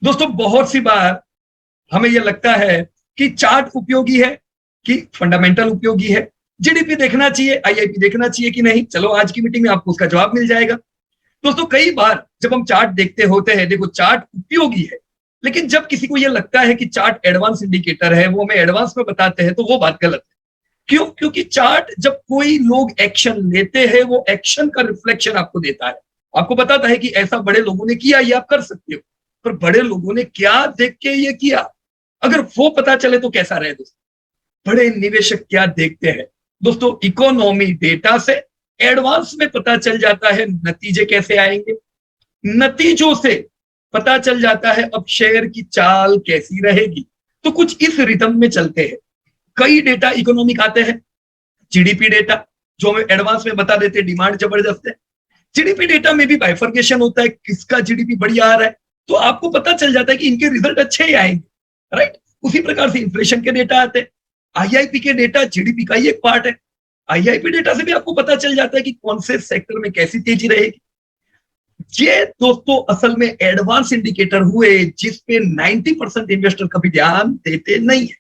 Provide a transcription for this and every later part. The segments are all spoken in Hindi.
दोस्तों बहुत सी बार हमें यह लगता है कि चार्ट उपयोगी है कि फंडामेंटल उपयोगी है, जीडीपी देखना चाहिए, आईआईपी देखना चाहिए कि नहीं। चलो आज की मीटिंग में आपको उसका जवाब मिल जाएगा। दोस्तों कई बार जब हम चार्ट देखते होते हैं, देखो चार्ट उपयोगी है, लेकिन जब किसी को यह लगता है कि चार्ट एडवांस इंडिकेटर है, वो हमें एडवांस में बताते हैं, तो वो बात गलत है। क्यों? क्योंकि चार्ट जब कोई लोग एक्शन लेते हैं, वो एक्शन का रिफ्लेक्शन आपको देता है, आपको बताता है कि ऐसा बड़े लोगों ने किया, ये आप कर सकते हो। पर बड़े लोगों ने क्या देख के ये किया, अगर वो पता चले तो कैसा रहे दोस्तों। बड़े निवेशक क्या देखते हैं दोस्तों, इकोनॉमी डेटा से एडवांस में पता चल जाता है नतीजे कैसे आएंगे, नतीजों से पता चल जाता है अब शेयर की चाल कैसी रहेगी। तो कुछ इस रिदम में चलते हैं। कई डेटा इकोनॉमिक आते हैं, जीडीपी डेटा जो हमें एडवांस में बता देते हैं डिमांड जबरदस्त है। जीडीपी डेटा में भी बाइफर्केशन होता है, किसका जीडीपी बढ़िया आ रहा है, तो आपको पता चल जाता है कि इनके रिजल्ट अच्छे ही आएंगे, राइट। उसी प्रकार से इन्फ्लेशन के डेटा आते हैं, आईआईपी के डेटा जीडीपी का ही एक पार्ट है। आईआईपी डेटा से भी आपको पता चल जाता है कि कौन से सेक्टर में कैसी तेजी रहेगी। ये दोस्तों असल में एडवांस इंडिकेटर हुए जिस पे 90% इन्वेस्टर कभी ध्यान देते नहीं है।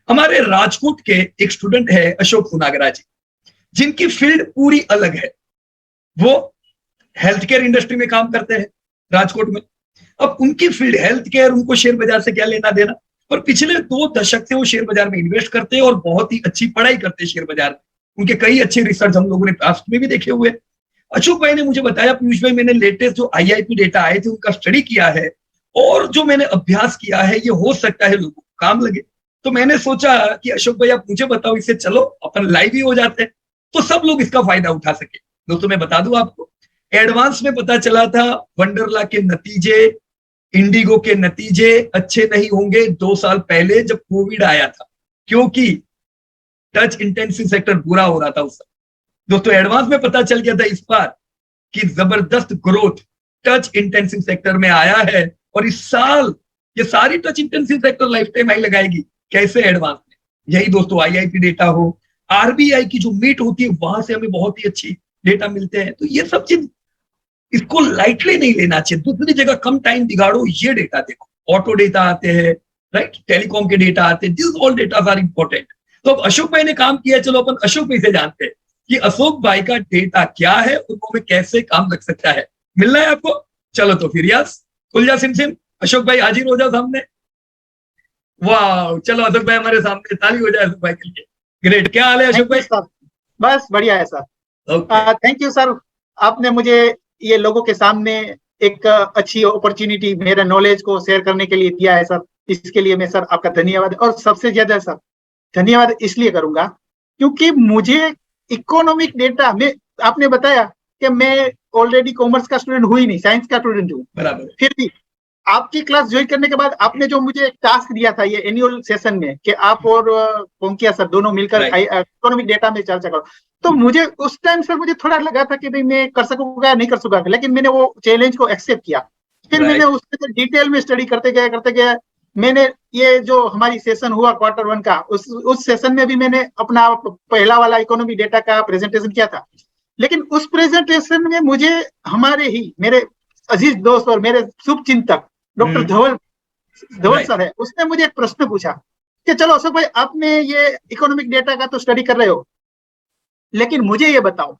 हमारे राजकोट के एक स्टूडेंट है अशोक सुनागरा जी, जिनकी फील्ड पूरी अलग है। वो हेल्थ केयर इंडस्ट्री में काम करते हैं राजकोट में। अब उनकी फील्ड हेल्थ केयर, उनको शेयर बाजार से क्या लेना देना, पर पिछले 2 दशक से वो शेयर बाजार में इन्वेस्ट करते हैं और बहुत ही अच्छी पढ़ाई करते हैं शेयर बाजार में। उनके कई अच्छे रिसर्च हम लोगों ने पास्ट में भी देखे हुए। अशोक भाई ने मुझे बताया, पीयूष भाई मैंने लेटेस्ट जो आईआईपी डेटा आए थे उनका स्टडी किया है, और जो मैंने अभ्यास किया है ये हो सकता है लोगों को काम लगे। तो मैंने सोचा कि अशोक भाई आप मुझे बताओ, इससे चलो अपन लाइव ही हो जाते हैं तो सब लोग इसका फायदा उठा सके। दोस्तों मैं बता दूं आपको, एडवांस में पता चला था वंडरला के नतीजे, इंडिगो के नतीजे अच्छे नहीं होंगे 2 साल पहले जब कोविड आया था, क्योंकि टच इंटेंसिव सेक्टर बुरा हो रहा था उस समय। दोस्तों एडवांस में पता चल गया था इस बार कि जबरदस्त ग्रोथ टच इंटेंसिव सेक्टर में आया है, और इस साल ये सारी touch intensive sector life time high लगाएगी। कैसे? एडवांस में। यही दोस्तों आईआईपी डेटा हो, आरबीआई की जो मीट होती है वहां से हमें बहुत ही अच्छी डेटा मिलते हैं। तो ये सब चीज इसको लाइटली नहीं लेना चाहिए। दूसरी जगह कम टाइम बिगाड़ो, ये डेटा देखो, ऑटो डेटा आते हैं, राइट, टेलीकॉम के डेटा आते हैं, this all data are important. तो अब अशोक भाई ने काम किया, चलो अपन अशोक भाई से जानते हैं कि अशोक भाई का डेटा क्या है, उनको में कैसे काम लग सकता है। मिलना है आपको? चलो तो फिर यस, खुल जा सिम सिम, अशोक भाई हाजिर हो जाओ सामने। वाह, चलो अशोक भाई हमारे सामने, ताली हो जाए अशोक भाई के लिए। ग्रेट, क्या हाल है अशोक भाई? सर बस बढ़िया है sir. Okay. Thank you sir, आपने मुझे ये लोगों के सामने एक अच्छी अपॉर्चुनिटी मेरे नॉलेज को शेयर करने के लिए दिया है सर। इसके लिए मैं सर आपका धन्यवाद, और सबसे ज्यादा सर धन्यवाद इसलिए करूंगा क्योंकि मुझे इकोनॉमिक डेटा में, आपने बताया कि मैं ऑलरेडी कॉमर्स का स्टूडेंट हूँ ही नहीं, साइंस का स्टूडेंट हूँ, फिर भी आपकी क्लास ज्वाइन करने के बाद आपने जो मुझे एक टास्क दिया था ये एनुअल सेशन में कि आप और पोंकिया सर दोनों मिलकर इकोनॉमिक डेटा में चर्चा करो, तो मुझे उस टाइम सर मुझे थोड़ा लगा था कि भाई मैं कर सकूंगा या नहीं कर सकूंगा, लेकिन मैंने वो चैलेंज को एक्सेप्ट किया। फिर मैंने उसमें डिटेल में स्टडी करते गए मैंने ये जो हमारी सेशन हुआ Q1 का, उस सेशन में भी मैंने अपना पहला वाला इकोनॉमिक डेटा का प्रेजेंटेशन किया था। लेकिन उस प्रेजेंटेशन में मुझे हमारे ही मेरे अजीज दोस्त और मेरे शुभ चिंतक डॉक्टर धवल सर है, उसने मुझे एक प्रश्न पूछा कि चलो अशोक भाई आपने ये इकोनॉमिक डेटा का तो स्टडी कर रहे हो, लेकिन मुझे ये बताओ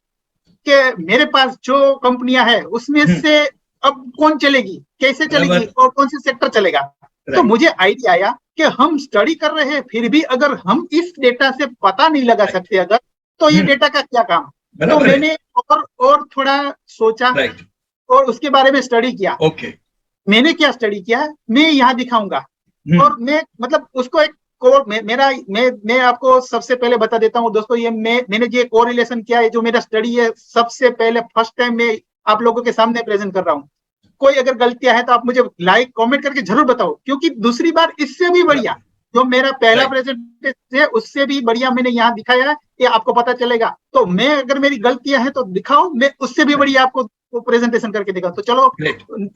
कि मेरे पास जो कंपनियां हैं उसमें से अब कौन चलेगी, कैसे चलेगी और कौन से सेक्टर चलेगा। तो मुझे आइडिया आया कि हम स्टडी कर रहे हैं फिर भी अगर हम इस डेटा से पता नहीं लगा सकते अगर, तो ये डेटा का क्या काम। तो मैंने और थोड़ा सोचा और उसके बारे में स्टडी किया। मैंने क्या स्टडी किया मैं यहाँ दिखाऊंगा, और मैं मतलब उसको एक कोर मैं आपको सबसे पहले बता देता हूँ दोस्तों, ये मैंने जो कोरिलेशन किया है, जो मेरा स्टडी है, सबसे पहले फर्स्ट टाइम मैं आप लोगों के सामने प्रेजेंट कर रहा हूँ। कोई अगर गलतियां है तो आप मुझे लाइक कमेंट करके जरूर बताओ, क्योंकि दूसरी बार इससे भी बढ़िया जो मेरा पहला प्रेजेंटेशन है उससे भी बढ़िया मैंने यहाँ दिखाया है, ये आपको पता चलेगा। तो मैं अगर मेरी गलतियां हैं तो दिखाओ, मैं उससे भी बढ़िया आपको प्रेजेंटेशन करके दिखाऊं। तो चलो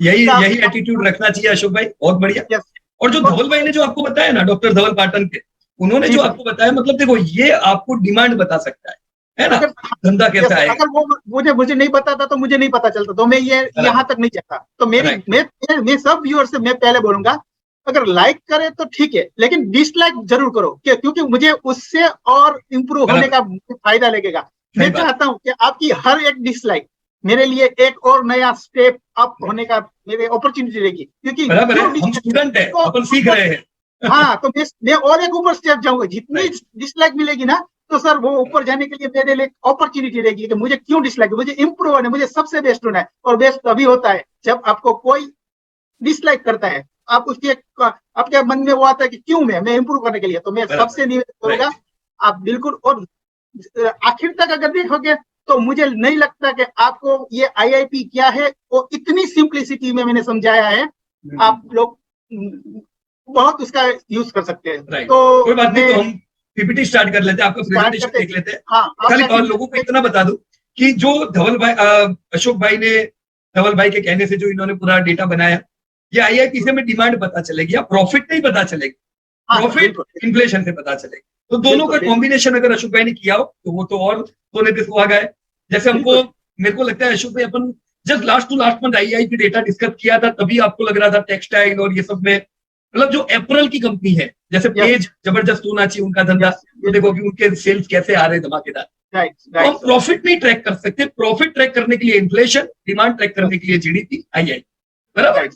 यही एटीट्यूड रखना चाहिए अशोक भाई, बहुत बढ़िया। और जो धवल भाई ने जो आपको बताया ना, डॉक्टर धवल पाटन के, उन्होंने जो आपको बताया, मतलब देखो ये आपको डिमांड बता सकता है है ना, धंधा कैसा है। अगर वो मुझे नहीं पता था तो मुझे नहीं पता चलता, तो मैं ये यहाँ तक नहीं चाहता। तो मैं सब व्यूअर से मैं पहले बोलूंगा, अगर लाइक करे तो ठीक है, लेकिन डिसलाइक जरूर करो, क्योंकि मुझे उससे और इम्प्रूव होने का फायदा लगेगा। मैं चाहता हूँ कि आपकी हर एक डिसलाइक मेरे लिए एक और नया स्टेप अप होने का मेरे अपॉर्चुनिटी रहेगी, क्योंकि हम स्टूडेंट हैं, अपन सीख रहे हैं। हाँ, तो मैं और एक ऊपर स्टेप जाऊंगा। जितनी डिसलाइक मिलेगी ना, तो सर वो ऊपर जाने के लिए मेरे लिए अपॉर्चुनिटी रहेगी कि मुझे क्यों डिसलाइक, मुझे इंप्रूव होना है, मुझे सबसे बेस्ट होना है। और बेस्ट तभी होता है जब आपको कोई डिसलाइक करता है, आप उसके आपके मन में वो आता है कि क्यों मैं इंप्रूव करने के लिए। तो मैं सबसे निवेदन करूंगा, आप बिल्कुल, और आखिर तक अगर देखोगे तो मुझे नहीं लगता कि आपको ये आईआईपी क्या है वो इतनी सिंप्लिसिटी में मैंने समझाया है, आप लोग बहुत उसका यूज कर सकते हैं। तो कोई बात नहीं, तो हम पीपीटी स्टार्ट कर लेते हैं, आपका प्रेजेंटेशन देख लेते हैं। हाँ, खाली और लोगों को इतना बता दूं कि जो धवल भाई, अशोक भाई ने, धवल भाई के कहने से जो इन्होंने पूरा डेटा बनाया, ये आईआईपी से में डिमांड पता चलेगी, प्रॉफिट नहीं पता चलेगी, प्रॉफिट इन्फ्लेशन से पता चलेगी। तो दोनों का कॉम्बिनेशन अगर अशोक भाई ने किया हो तो वो तो और सोने पे सुहागा है। जैसे हमको, मेरे को लगता है अशोक भाई, अपन just last to last month IIP data discuss किया था, तभी आपको लग रहा था टेक्सटाइल और ये सब में, मतलब जो अप्रैल की कंपनी है, जैसे पेज जबरदस्त होना चाहिए उनका धंधा, तो देखो अभी उनके सेल्स कैसे आ रहे हैं धमाकेदार। तो हम प्रॉफिट नहीं ट्रैक कर सकते, प्रॉफिट ट्रैक करने के लिए इन्फ्लेशन, डिमांड ट्रैक करने के लिए जीडीपी, आईआईपी, बराबर।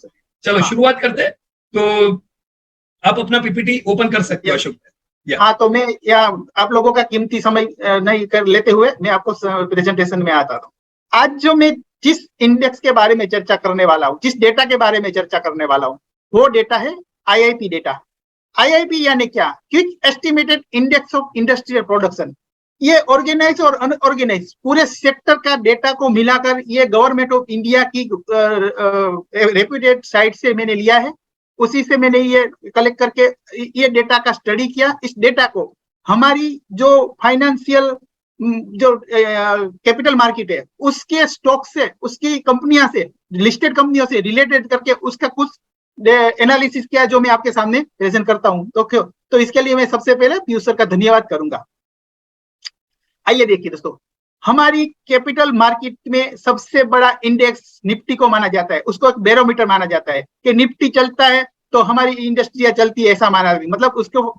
चलो शुरुआत करते हैं। तो आप अपना पीपीटी ओपन कर सकते हो अशोक। हाँ, तो मैं आप लोगों का कीमती समय नहीं कर लेते हुए मैं आपको प्रेजेंटेशन में आता हूँ। आज जो मैं जिस इंडेक्स के बारे में चर्चा करने वाला हूँ, जिस डेटा के बारे में चर्चा करने वाला हूँ, वो डेटा है आईआईपी डेटा। आईआईपी यानी क्या? Quick estimated index of industrial production. ये ऑर्गेनाइज और अनऑर्गेनाइज पूरे सेक्टर का डेटा को मिलाकर ये गवर्नमेंट ऑफ इंडिया की रेप्यूटेड साइट से मैंने लिया है। उसी से मैंने ये कलेक्ट करके ये डेटा का स्टडी किया। इस डेटा को हमारी जो फाइनेंशियल जो कैपिटल मार्केट है उसके स्टॉक से, उसकी कंपनियां से, लिस्टेड कंपनियों से रिलेटेड करके उसका कुछ एनालिसिस किया जो मैं आपके सामने प्रेजेंट करता हूं। तो इसके लिए मैं सबसे पहले पीयूष सर का धन्यवाद करूंगा। आइए देखिए दोस्तों, हमारी कैपिटल मार्केट में सबसे बड़ा इंडेक्स निफ्टी को माना जाता है। उसको एक बैरोमीटर माना जाता है कि निफ्टी चलता है तो हमारी इंडस्ट्रिया चलती है, ऐसा माना, मतलब उसको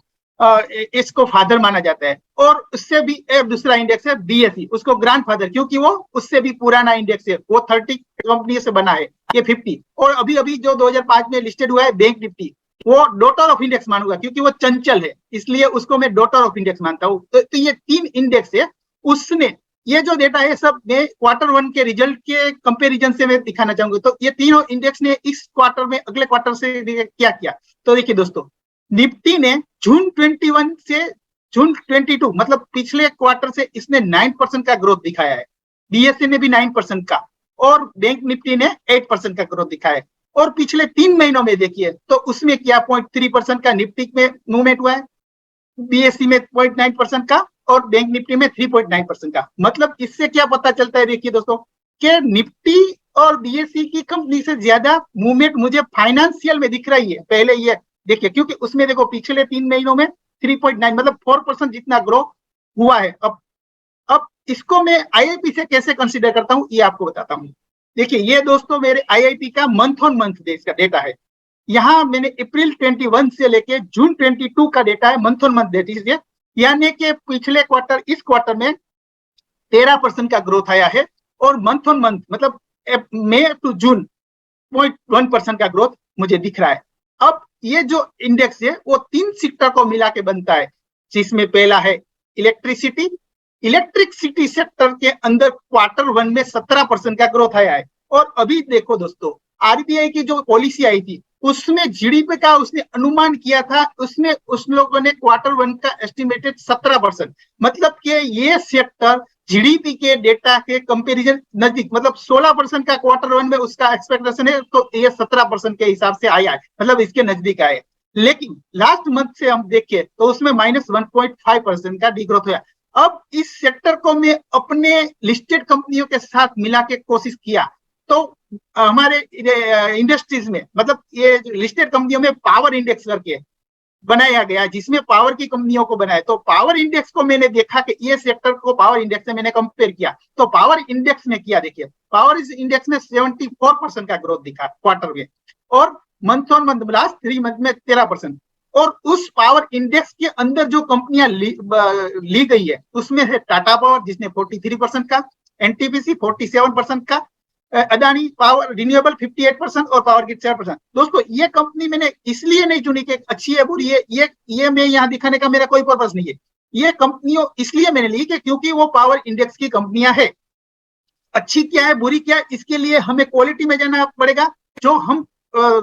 इसको फादर माना जाता है। और उससे भी एक दूसरा इंडेक्स है बीएसई, उसको ग्रैंड फादर, क्योंकि वो उससे भी पुराना इंडेक्स है, वो 30 कंपनी से बना है, ये 50। और अभी अभी जो 2005 में लिस्टेड हुआ है बैंक निफ्टी, वो डॉटर ऑफ इंडेक्स मानूंगा, क्योंकि वो चंचल है, इसलिए उसको मैं डॉटर ऑफ इंडेक्स मानता हूँ। तो ये 3 इंडेक्स है। उसने ये जो डेटा है सब मैं Q1 के रिजल्ट के कंपैरिजन से मैं दिखाना चाहूंगा। तो ये तीनों इंडेक्स ने इस क्वार्टर में अगले क्वार्टर से क्या किया। तो देखिए दोस्तों, निफ्टी ने जून 21 से जून 22, मतलब पिछले क्वार्टर से इसने 9% का ग्रोथ दिखाया है। बीएसई ने भी 9% का, और बैंक निफ्टी ने 8% का ग्रोथ दिखाया है। और पिछले 3 महीनों में देखिए तो उसमें क्या 0.3% का निफ्टी में मूवमेंट हुआ है, बीएसई में 0.9% का, और बैंक निफ्टी में 3.9% का। मतलब इससे क्या पता चलता है, देखिए दोस्तों, कि निफ्टी और बीएसई की कंपनी से ज्यादा मूवमेंट मुझे फाइनेंशियल में दिख रही है। पहले ये देखिए, क्योंकि उसमें देखो पिछले 3 महीनों में 3.9 मतलब 4% जितना ग्रो हुआ है। अब इसको मैं आईआईपी से कैसे कंसीडर करता हूं ये आपको बताता हूं। देखिए ये दोस्तों मेरे आईआईपी का मंथ ऑन मंथ इसका डेटा है। यहाँ मैंने अप्रैल 21 से लेके जून 22 का डेटा है, मंथ ऑन मंथ डेटा, यानी कि पिछले क्वार्टर, इस क्वार्टर में 13% का ग्रोथ आया है। और मंथ ऑन मंथ मतलब मई टू जून 0.1% का ग्रोथ मुझे दिख रहा है। अब ये जो इंडेक्स है वो 3 सेक्टर को मिला के बनता है, जिसमें पहला है इलेक्ट्रिसिटी। इलेक्ट्रिसिटी सेक्टर के अंदर Q1 में 17% का ग्रोथ आया है। और अभी देखो दोस्तों, आरबीआई की जो पॉलिसी आई थी उसमें जीडीपी का उसने अनुमान किया था, उसमें उस लोगों ने Q1 का एस्टिमेटेड 17%, मतलब कि ये सेक्टर जीडीपी के डेटा के कंपैरिजन नजदीक, मतलब 16% का Q1 में उसका एक्सपेक्टेशन है, तो ये 17% के हिसाब से आया है, मतलब इसके नजदीक आए। लेकिन लास्ट मंथ से हम देखें तो उसमें -1.5% का डिग्रोथ हुआ। अब इस सेक्टर को मैं अपने लिस्टेड कंपनियों के साथ मिला के कोशिश किया, तो हमारे इंडस्ट्रीज में, मतलब ये लिस्टेड कंपनियों में पावर इंडेक्स करके बनाया गया जिसमें पावर की कंपनियों को बनाया, तो पावर इंडेक्स को मैंने देखा कि ये सेक्टर को पावर इंडेक्स से मैंने कंपेयर किया, तो पावर इंडेक्स में किया, देखिए पावर इंडेक्स में 74% का ग्रोथ दिखा क्वार्टर में, और month on month last 3 month में 13%। और उस पावर इंडेक्स के अंदर जो कंपनियां ली गई है उसमें है टाटा पावर जिसने 43% का, एनटीपीसी 47% का, अदानी पावर रिन्यूएबल 58% और पावर ग्रिड 7%। दोस्तों ये कंपनी मैंने इसलिए नहीं चुनी कि अच्छी है बुरी है, ये मैं यहाँ दिखाने का मेरा कोई पर्पस नहीं है। ये कंपनियों इसलिए मैंने ली कि क्योंकि वो पावर इंडेक्स की कंपनियां है। अच्छी क्या है बुरी क्या है इसके लिए हमें क्वालिटी में जाना पड़ेगा। जो हम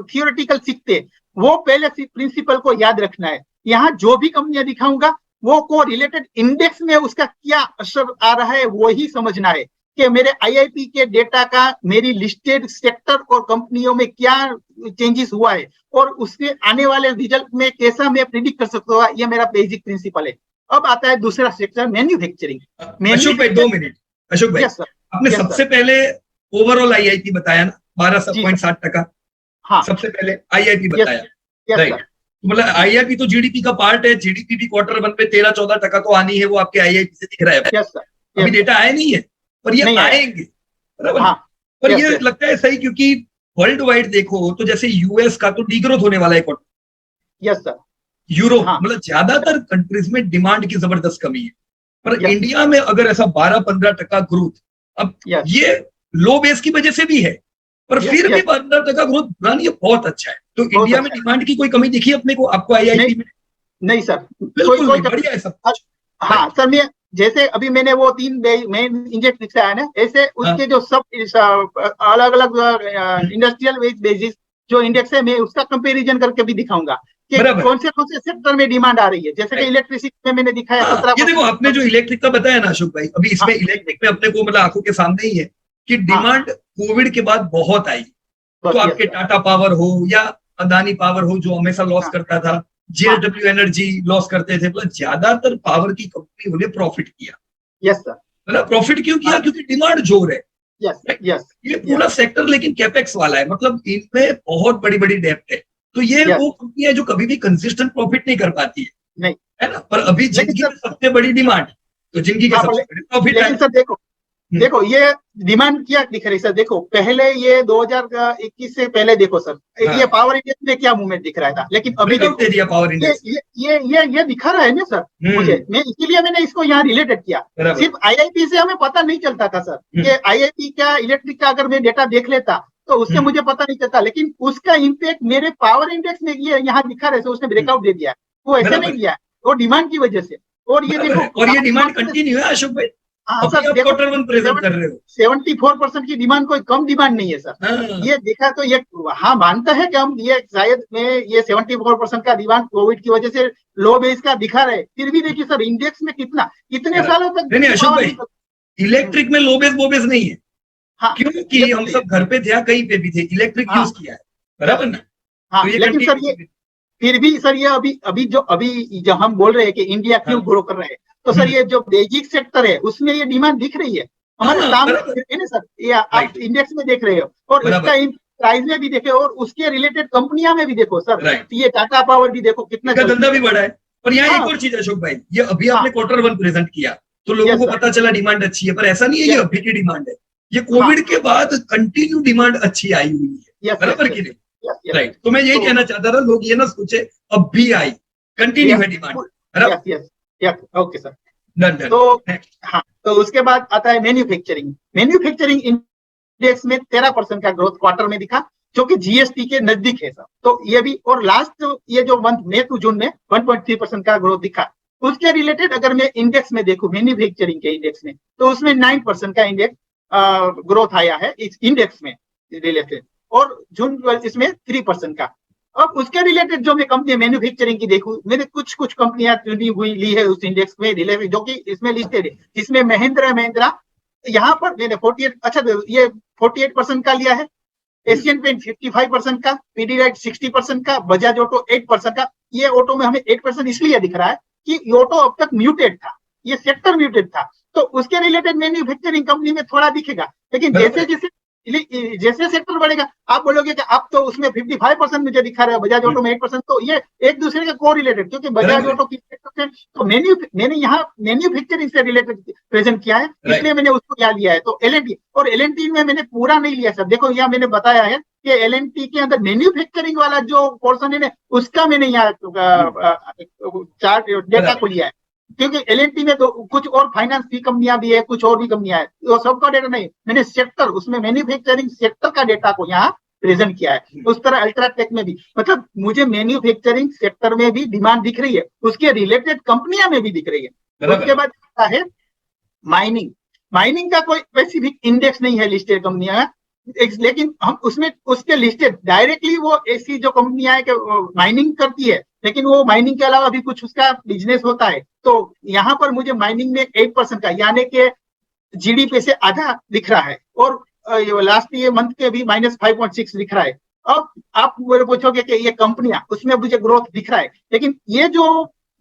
थियोरेटिकल सीखते वो पहले प्रिंसिपल को याद रखना है। यहाँ जो भी कंपनियां दिखाऊंगा वो को रिलेटेड इंडेक्स में उसका क्या असर आ रहा है वो ही समझना है कि मेरे आईआईपी के डेटा का मेरी लिस्टेड सेक्टर और कंपनियों में क्या चेंजेस हुआ है और उससे आने वाले रिजल्ट में कैसा मैं प्रिडिक्ट कर सकता हूँ, ये मेरा बेसिक प्रिंसिपल है। अब आता है दूसरा सेक्टर मैन्युफैक्चरिंग। अशोक भाई 2 मिनट। अशोक भाई आपने सबसे पहले ओवरऑल आईआईपी बताया ना 12.7%। हाँ सबसे पहले आईआईपी बताया, राइट। मतलब आईआईपी तो जीडीपी का पार्ट है, जीडीपी भी क्वार्टर 1 पे 13-14% तो आनी है, वो आपके आईआईपी से दिख रहा है। अभी डेटा आया नहीं है पर ये आएंगे, बराबर। पर ये लगता है सही, क्योंकि वर्ल्ड वाइड देखो तो जैसे यूएस का तो डीग्रोथ होने वाला है क्वार्टर। Yes sir. यूरोप मतलब ज्यादातर कंट्रीज में डिमांड की जबरदस्त कमी है, पर इंडिया में अगर ऐसा 12-15% ग्रोथ, अब ये लो बेस की वजह से भी है, पर फिर भी 15% ग्रोथ पुरानी बहुत अच्छा है। तो इंडिया में डिमांड की कोई कमी दिखी अपने को, आपको आईआईपी में? नहीं सर, बिल्कुल बढ़िया है सब। हाँ सर, मैं जैसे अभी मैंने वो 3 मेन इंडेक्स दिखाया है ना, ऐसे उसके जो सब अलग अलग इंडस्ट्रियल वेज बेसिस जो इंडेक्स है मैं उसका कंपैरिजन करके भी दिखाऊंगा कि कौन से सेक्टर में डिमांड आ रही है। जैसे कि इलेक्ट्रिसिटी में मैंने दिखाया 17%। ये देखो आपने जो इलेक्ट्रिक का बताया ना अशोक भाई, अभी इसमें इलेक्ट्रिक में अपने को मतलब आंखों के सामने ही है कि डिमांड कोविड के बाद बहुत आई। तो आपके टाटा पावर हो या अदानी पावर हो जो हमेशा लॉस करता था, जेएसडब्ल्यू एनर्जी लॉस करते थे, मतलब ज्यादातर पावर की कंपनी ने प्रॉफिट किया। Yes sir. मतलब प्रॉफिट क्यों किया? क्योंकि डिमांड जोर है। यस ये पूरा सेक्टर लेकिन कैपेक्स वाला है, मतलब इनमें बहुत बड़ी बड़ी डेप्थ है। तो ये वो कंपनी है जो कभी भी कंसिस्टेंट प्रॉफिट नहीं कर पाती है, नहीं है ना। पर अभी जिंदगी में सबसे बड़ी डिमांड तो जिंदगी के सबसे बड़े प्रॉफिट है। सर देखो ये डिमांड क्या दिख रही है सर। देखो पहले ये 2021 से पहले देखो सर, ये पावर इंडेक्स में क्या मूवमेंट दिख रहा था, लेकिन अभी दे दिया पावर इंडेक्स। ये दिखा रहा है ना सर मुझे, मैं इसीलिए मैंने इसको यहाँ रिलेटेड किया। सिर्फ आईआईपी से हमें पता नहीं चलता था सर कि आईआईपी का इलेक्ट्रिक का अगर मैं डेटा देख लेता तो उससे मुझे पता नहीं चलता, लेकिन उसका इम्पैक्ट मेरे पावर इंडेक्स में ये यहाँ दिखा रहे, उसने ब्रेकआउट दे दिया। वो ऐसे नहीं दिया, वो डिमांड की वजह से। और ये देखो, और ये डिमांड कंटिन्यू है अशोक भाई। हाँ सर, देखो 74% की डिमांड कोई कम डिमांड नहीं है सर। ये देखा तो ये हाँ मानता है कि हम ये शायद में ये 74% का डिमांड कोविड की वजह से लो बेस का दिखा रहे, फिर भी देखिए सर इंडेक्स में कितने सालों तक। नहीं अशोक भाई, इलेक्ट्रिक में लो बेस वो बेस नहीं है। हाँ, क्योंकि हम सब घर पे थे, कहीं पे भी थे, इलेक्ट्रिक यूज किया है, बराबर ना। हाँ, लेकिन सर ये फिर भी सर ये अभी जो हम बोल रहे हैं कि इंडिया क्यों ग्रो कर रहा है, तो सर ये जो बेसिक सेक्टर है उसमें ये डिमांड दिख रही है हमारे सामने है ना सर। ये आप इंडेक्स में देख रहे हो और इसका प्राइस में भी देखे और उसके रिलेटेड कंपनियां में भी देखो सर। ये टाटा पावर भी देखो कितना धंधा भी बढ़ा है। और यहाँ एक और चीज अशोक भाई, ये अभी आपने क्वार्टर 1 प्रेजेंट किया तो लोगों को पता चला डिमांड अच्छी है, पर ऐसा नहीं है ये अभी की डिमांड है, ये कोविड के बाद कंटिन्यू डिमांड अच्छी आई हुई है, बराबर की नहीं? राइट। तो मैं यही कहना चाहता था, लोग ये ना सोचे अब भी आई, कंटिन्यू है डिमांड। Okay sir. तो हाँ, तो उसके बाद आता है मैन्युफैक्चरिंग इंडेक्स में 13% का ग्रोथ क्वार्टर में दिखा, जो कि जीएसटी के नजदीक है सर। तो ये भी, और लास्ट ये जो मंथ मई टू जून में 1.3% का ग्रोथ दिखा। उसके रिलेटेड अगर मैं इंडेक्स में देखूं, मैन्युफैक्चरिंग के इंडेक्स में, तो उसमें 9% का इंडेक्स ग्रोथ आया है इस इंडेक्स में रिलेटेड, और जून इसमें 3% का। अब उसके रिलेटेड जो मैं कंपनी मैन्युफैक्चरिंग की देखूं, मैंने कुछ कंपनियां चुनी हुई ली है उस इंडेक्स में रिलेटेड, जो कि इसमें लिस्टेड है, जिसमें महिंद्रा यहाँ पर मैंने 48% का लिया है, एशियन पेंट 55% का, पीडीलाइट 60% का, बजाज ऑटो 8% का। ये ऑटो में हमें 8% इसलिए दिख रहा है कि ऑटो अब तक म्यूटेड था, ये सेक्टर म्यूटेड था, तो उसके रिलेटेड मैन्युफैक्चरिंग कंपनी में थोड़ा दिखेगा। लेकिन जैसे जैसे जैसे सेक्टर बढ़ेगा आप बोलोगे कि आप तो उसमें 55% मुझे दिखा रहे हो, बजाज ऑटो में 8%, तो ये एक दूसरे के को रिलेटेड, क्योंकि बजाज ऑटो की तो मैंने यहाँ मैन्युफैक्चरिंग से रिलेटेड प्रेजेंट किया है, इसलिए मैंने उसको यहाँ लिया है। तो एलएनटी, और एलएनटी में मैंने पूरा नहीं लिया सर, देखो यहाँ मैंने बताया है कि एलएनटी के अंदर मैन्युफैक्चरिंग वाला जो पोर्शन है उसका मैंने यहाँ चार्ट डेटा को लिया है, क्योंकि एलएनटी में तो कुछ और फाइनेंस की कंपनियां भी है, कुछ और भी कंपनियां है, वो सबका डेटा नहीं, मैंने सेक्टर उसमें मैन्युफैक्चरिंग सेक्टर का डेटा को यहाँ प्रेजेंट किया है। उस तरह अल्ट्राटेक में भी, मतलब मुझे मैन्युफैक्चरिंग सेक्टर में भी डिमांड दिख रही है, उसके रिलेटेड कंपनियां में भी दिख रही है। उसके बाद है माइनिंग। माइनिंग का कोई स्पेसिफिक इंडेक्स नहीं है लिस्टेड कंपनियां, लेकिन हम उसमें उसके लिस्टेड डायरेक्टली वो ऐसी जो कंपनियां है कि माइनिंग करती है, लेकिन वो माइनिंग के अलावा भी कुछ उसका बिजनेस होता है। तो यहाँ पर मुझे माइनिंग में 8% का, यानी कि जीडीपी से आधा दिख रहा है, और लास्ट ये मंथ के भी -5.6 दिख रहा है। अब आप मेरे पूछोगे कि ये कंपनियां, उसमें मुझे ग्रोथ दिख रहा है, लेकिन ये जो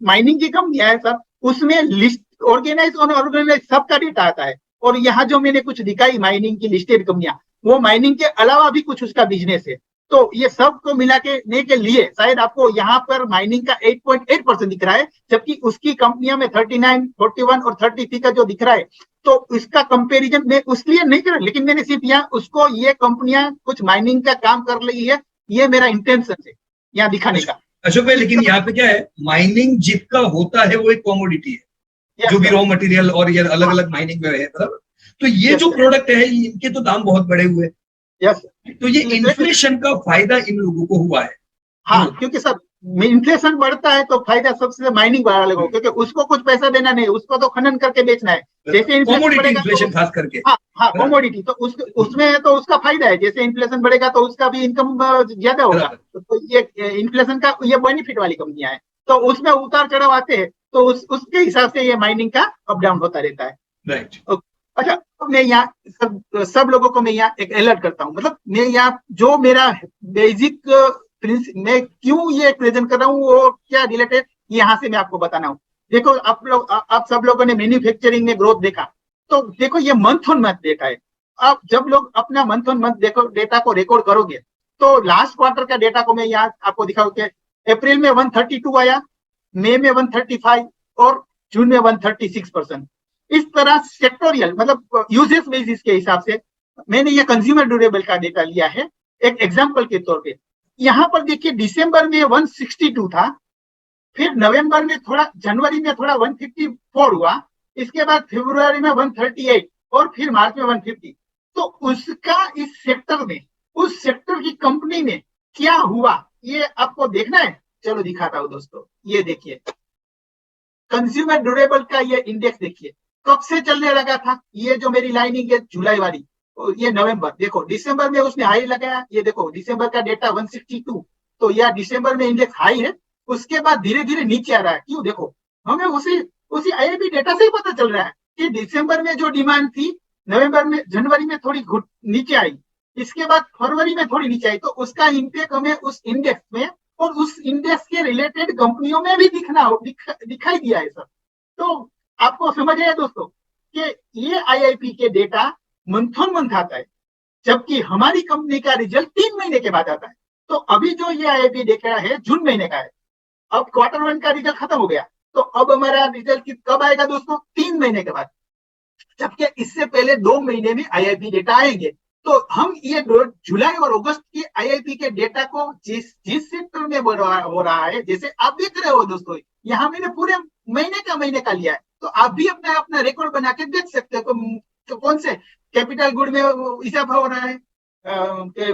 माइनिंग की कंपनियां है सर, उसमें लिस्ट ऑर्गेनाइज और अनऑर्गेनाइज सबका डेटा आता है। और यहाँ जो मैंने कुछ दिखाई माइनिंग की लिस्टेड कंपनियां, वो माइनिंग के अलावा भी कुछ उसका बिजनेस है। तो ये सब को मिला के लिए शायद आपको यहाँ पर माइनिंग का 8.8% दिख रहा है, जबकि उसकी कंपनियों में 39, 41 और 33 का जो दिख रहा है। तो इसका कंपैरिजन मैं उसलिए नहीं कर रहा, लेकिन मैंने सिर्फ यहाँ उसको, ये कंपनियां कुछ माइनिंग का काम कर रही है, ये मेरा इंटेंशन है यहाँ दिखाने का। अशोक भाई, लेकिन यहाँ पे क्या है, माइनिंग जितना होता है वो एक कॉमोडिटी है, जो भी रॉ मटेरियल और ये अलग अलग माइनिंग में है, बराबर। तो ये जो प्रोडक्ट है इनके तो दाम बहुत बढ़े हुए, तो ये इन्फ्लेशन का फायदा इन लोगों को हुआ है। हाँ, क्योंकि सर इन्फ्लेशन बढ़ता है तो फायदा सबसे माइनिंग वाले को, क्योंकि उसको कुछ पैसा देना नहीं, उसको तो खनन करके बेचना है। जैसे इन्फ्लेशन बढ़ेगा, खास करके हाँ कमोडिटी, तो उसमें तो उसका फायदा है, जैसे इन्फ्लेशन बढ़ेगा तो उसका भी इनकम ज्यादा होगा। तो ये इन्फ्लेशन का ये बेनिफिट वाली कंपनियां हैं, तो उसमें उतार चढ़ाव आते हैं, तो उसके हिसाब से ये माइनिंग का अप डाउन होता रहता है। राइट। अच्छा, मैं यहाँ सब लोगों को मैं यहाँ एक अलर्ट करता हूँ, मतलब मैं यहाँ जो मेरा बेसिक मैं क्यों ये प्रेजेंट कर रहा हूँ, वो क्या रिलेटेड यहाँ से मैं आपको बताना हूँ। देखो आप सब लोगों ने मैन्युफैक्चरिंग में ग्रोथ देखा, तो देखो ये मंथ ऑन मंथ डेटा है। आप जब लोग अपना मंथ ऑन मंथ देखो डेटा को रिकॉर्ड करोगे, तो लास्ट क्वार्टर का डेटा को मैं यहाँ आपको दिखाऊँ कि अप्रैल में 132 आया, मई में 135 और जून में 136%। इस तरह सेक्टोरियल, मतलब यूजेस बेसिस के हिसाब से मैंने ये कंज्यूमर ड्यूरेबल का डेटा लिया है एक एग्जांपल के तौर पे। यहाँ पर देखिए दिसंबर में 162 था, फिर नवंबर में थोड़ा, जनवरी में थोड़ा 154 हुआ, इसके बाद फरवरी में 138 और फिर मार्च में 150। तो उसका इस सेक्टर में, उस सेक्टर की कंपनी में क्या हुआ ये आपको देखना है। चलो दिखाता हूँ दोस्तों, ये देखिए कंज्यूमर ड्यूरेबल का ये इंडेक्स देखिए कब से चलने लगा था। ये जो मेरी लाइनिंग है जुलाई वाली, ये नवंबर, देखो दिसंबर में उसने हाई लगाया, ये देखो दिसंबर का डेटा 162, तो यह दिसंबर में इंडेक्स हाई है। उसके बाद धीरे धीरे नीचे आ रहा है, क्यों? देखो हमें उसी आईआईबी डेटा से ही पता चल रहा है कि दिसंबर में जो डिमांड थी, नवंबर में, जनवरी में थोड़ी नीचे आई, इसके बाद फरवरी में थोड़ी नीचे आई, तो उसका इम्पैक्ट हमें उस इंडेक्स में और उस इंडेक्स के रिलेटेड कंपनियों में भी दिखाई दिया है सर। तो आपको समझ आया दोस्तों कि ये आईआईपी के डेटा मंथ ऑन मंथ आता है, जबकि हमारी कंपनी का रिजल्ट 3 महीने के बाद आता है। तो अभी जो ये आईआईपी देख रहा है जून महीने का है, अब क्वार्टर 1 का रिजल्ट खत्म हो गया, तो अब हमारा रिजल्ट कब आएगा दोस्तों? 3 महीने के बाद, जबकि इससे पहले 2 महीने में आईआईपी डेटा आएंगे। तो हम ये जुलाई और अगस्त की आईआईपी के डेटा को जिस सेक्टर में हो रहा है, जैसे आप देख रहे हो दोस्तों, यहाँ मैंने पूरे महीने का लिया है, तो आप भी अपना रिकॉर्ड बना के देख सकते हो तो कौन से कैपिटल गुड में इजाफा हो रहा है,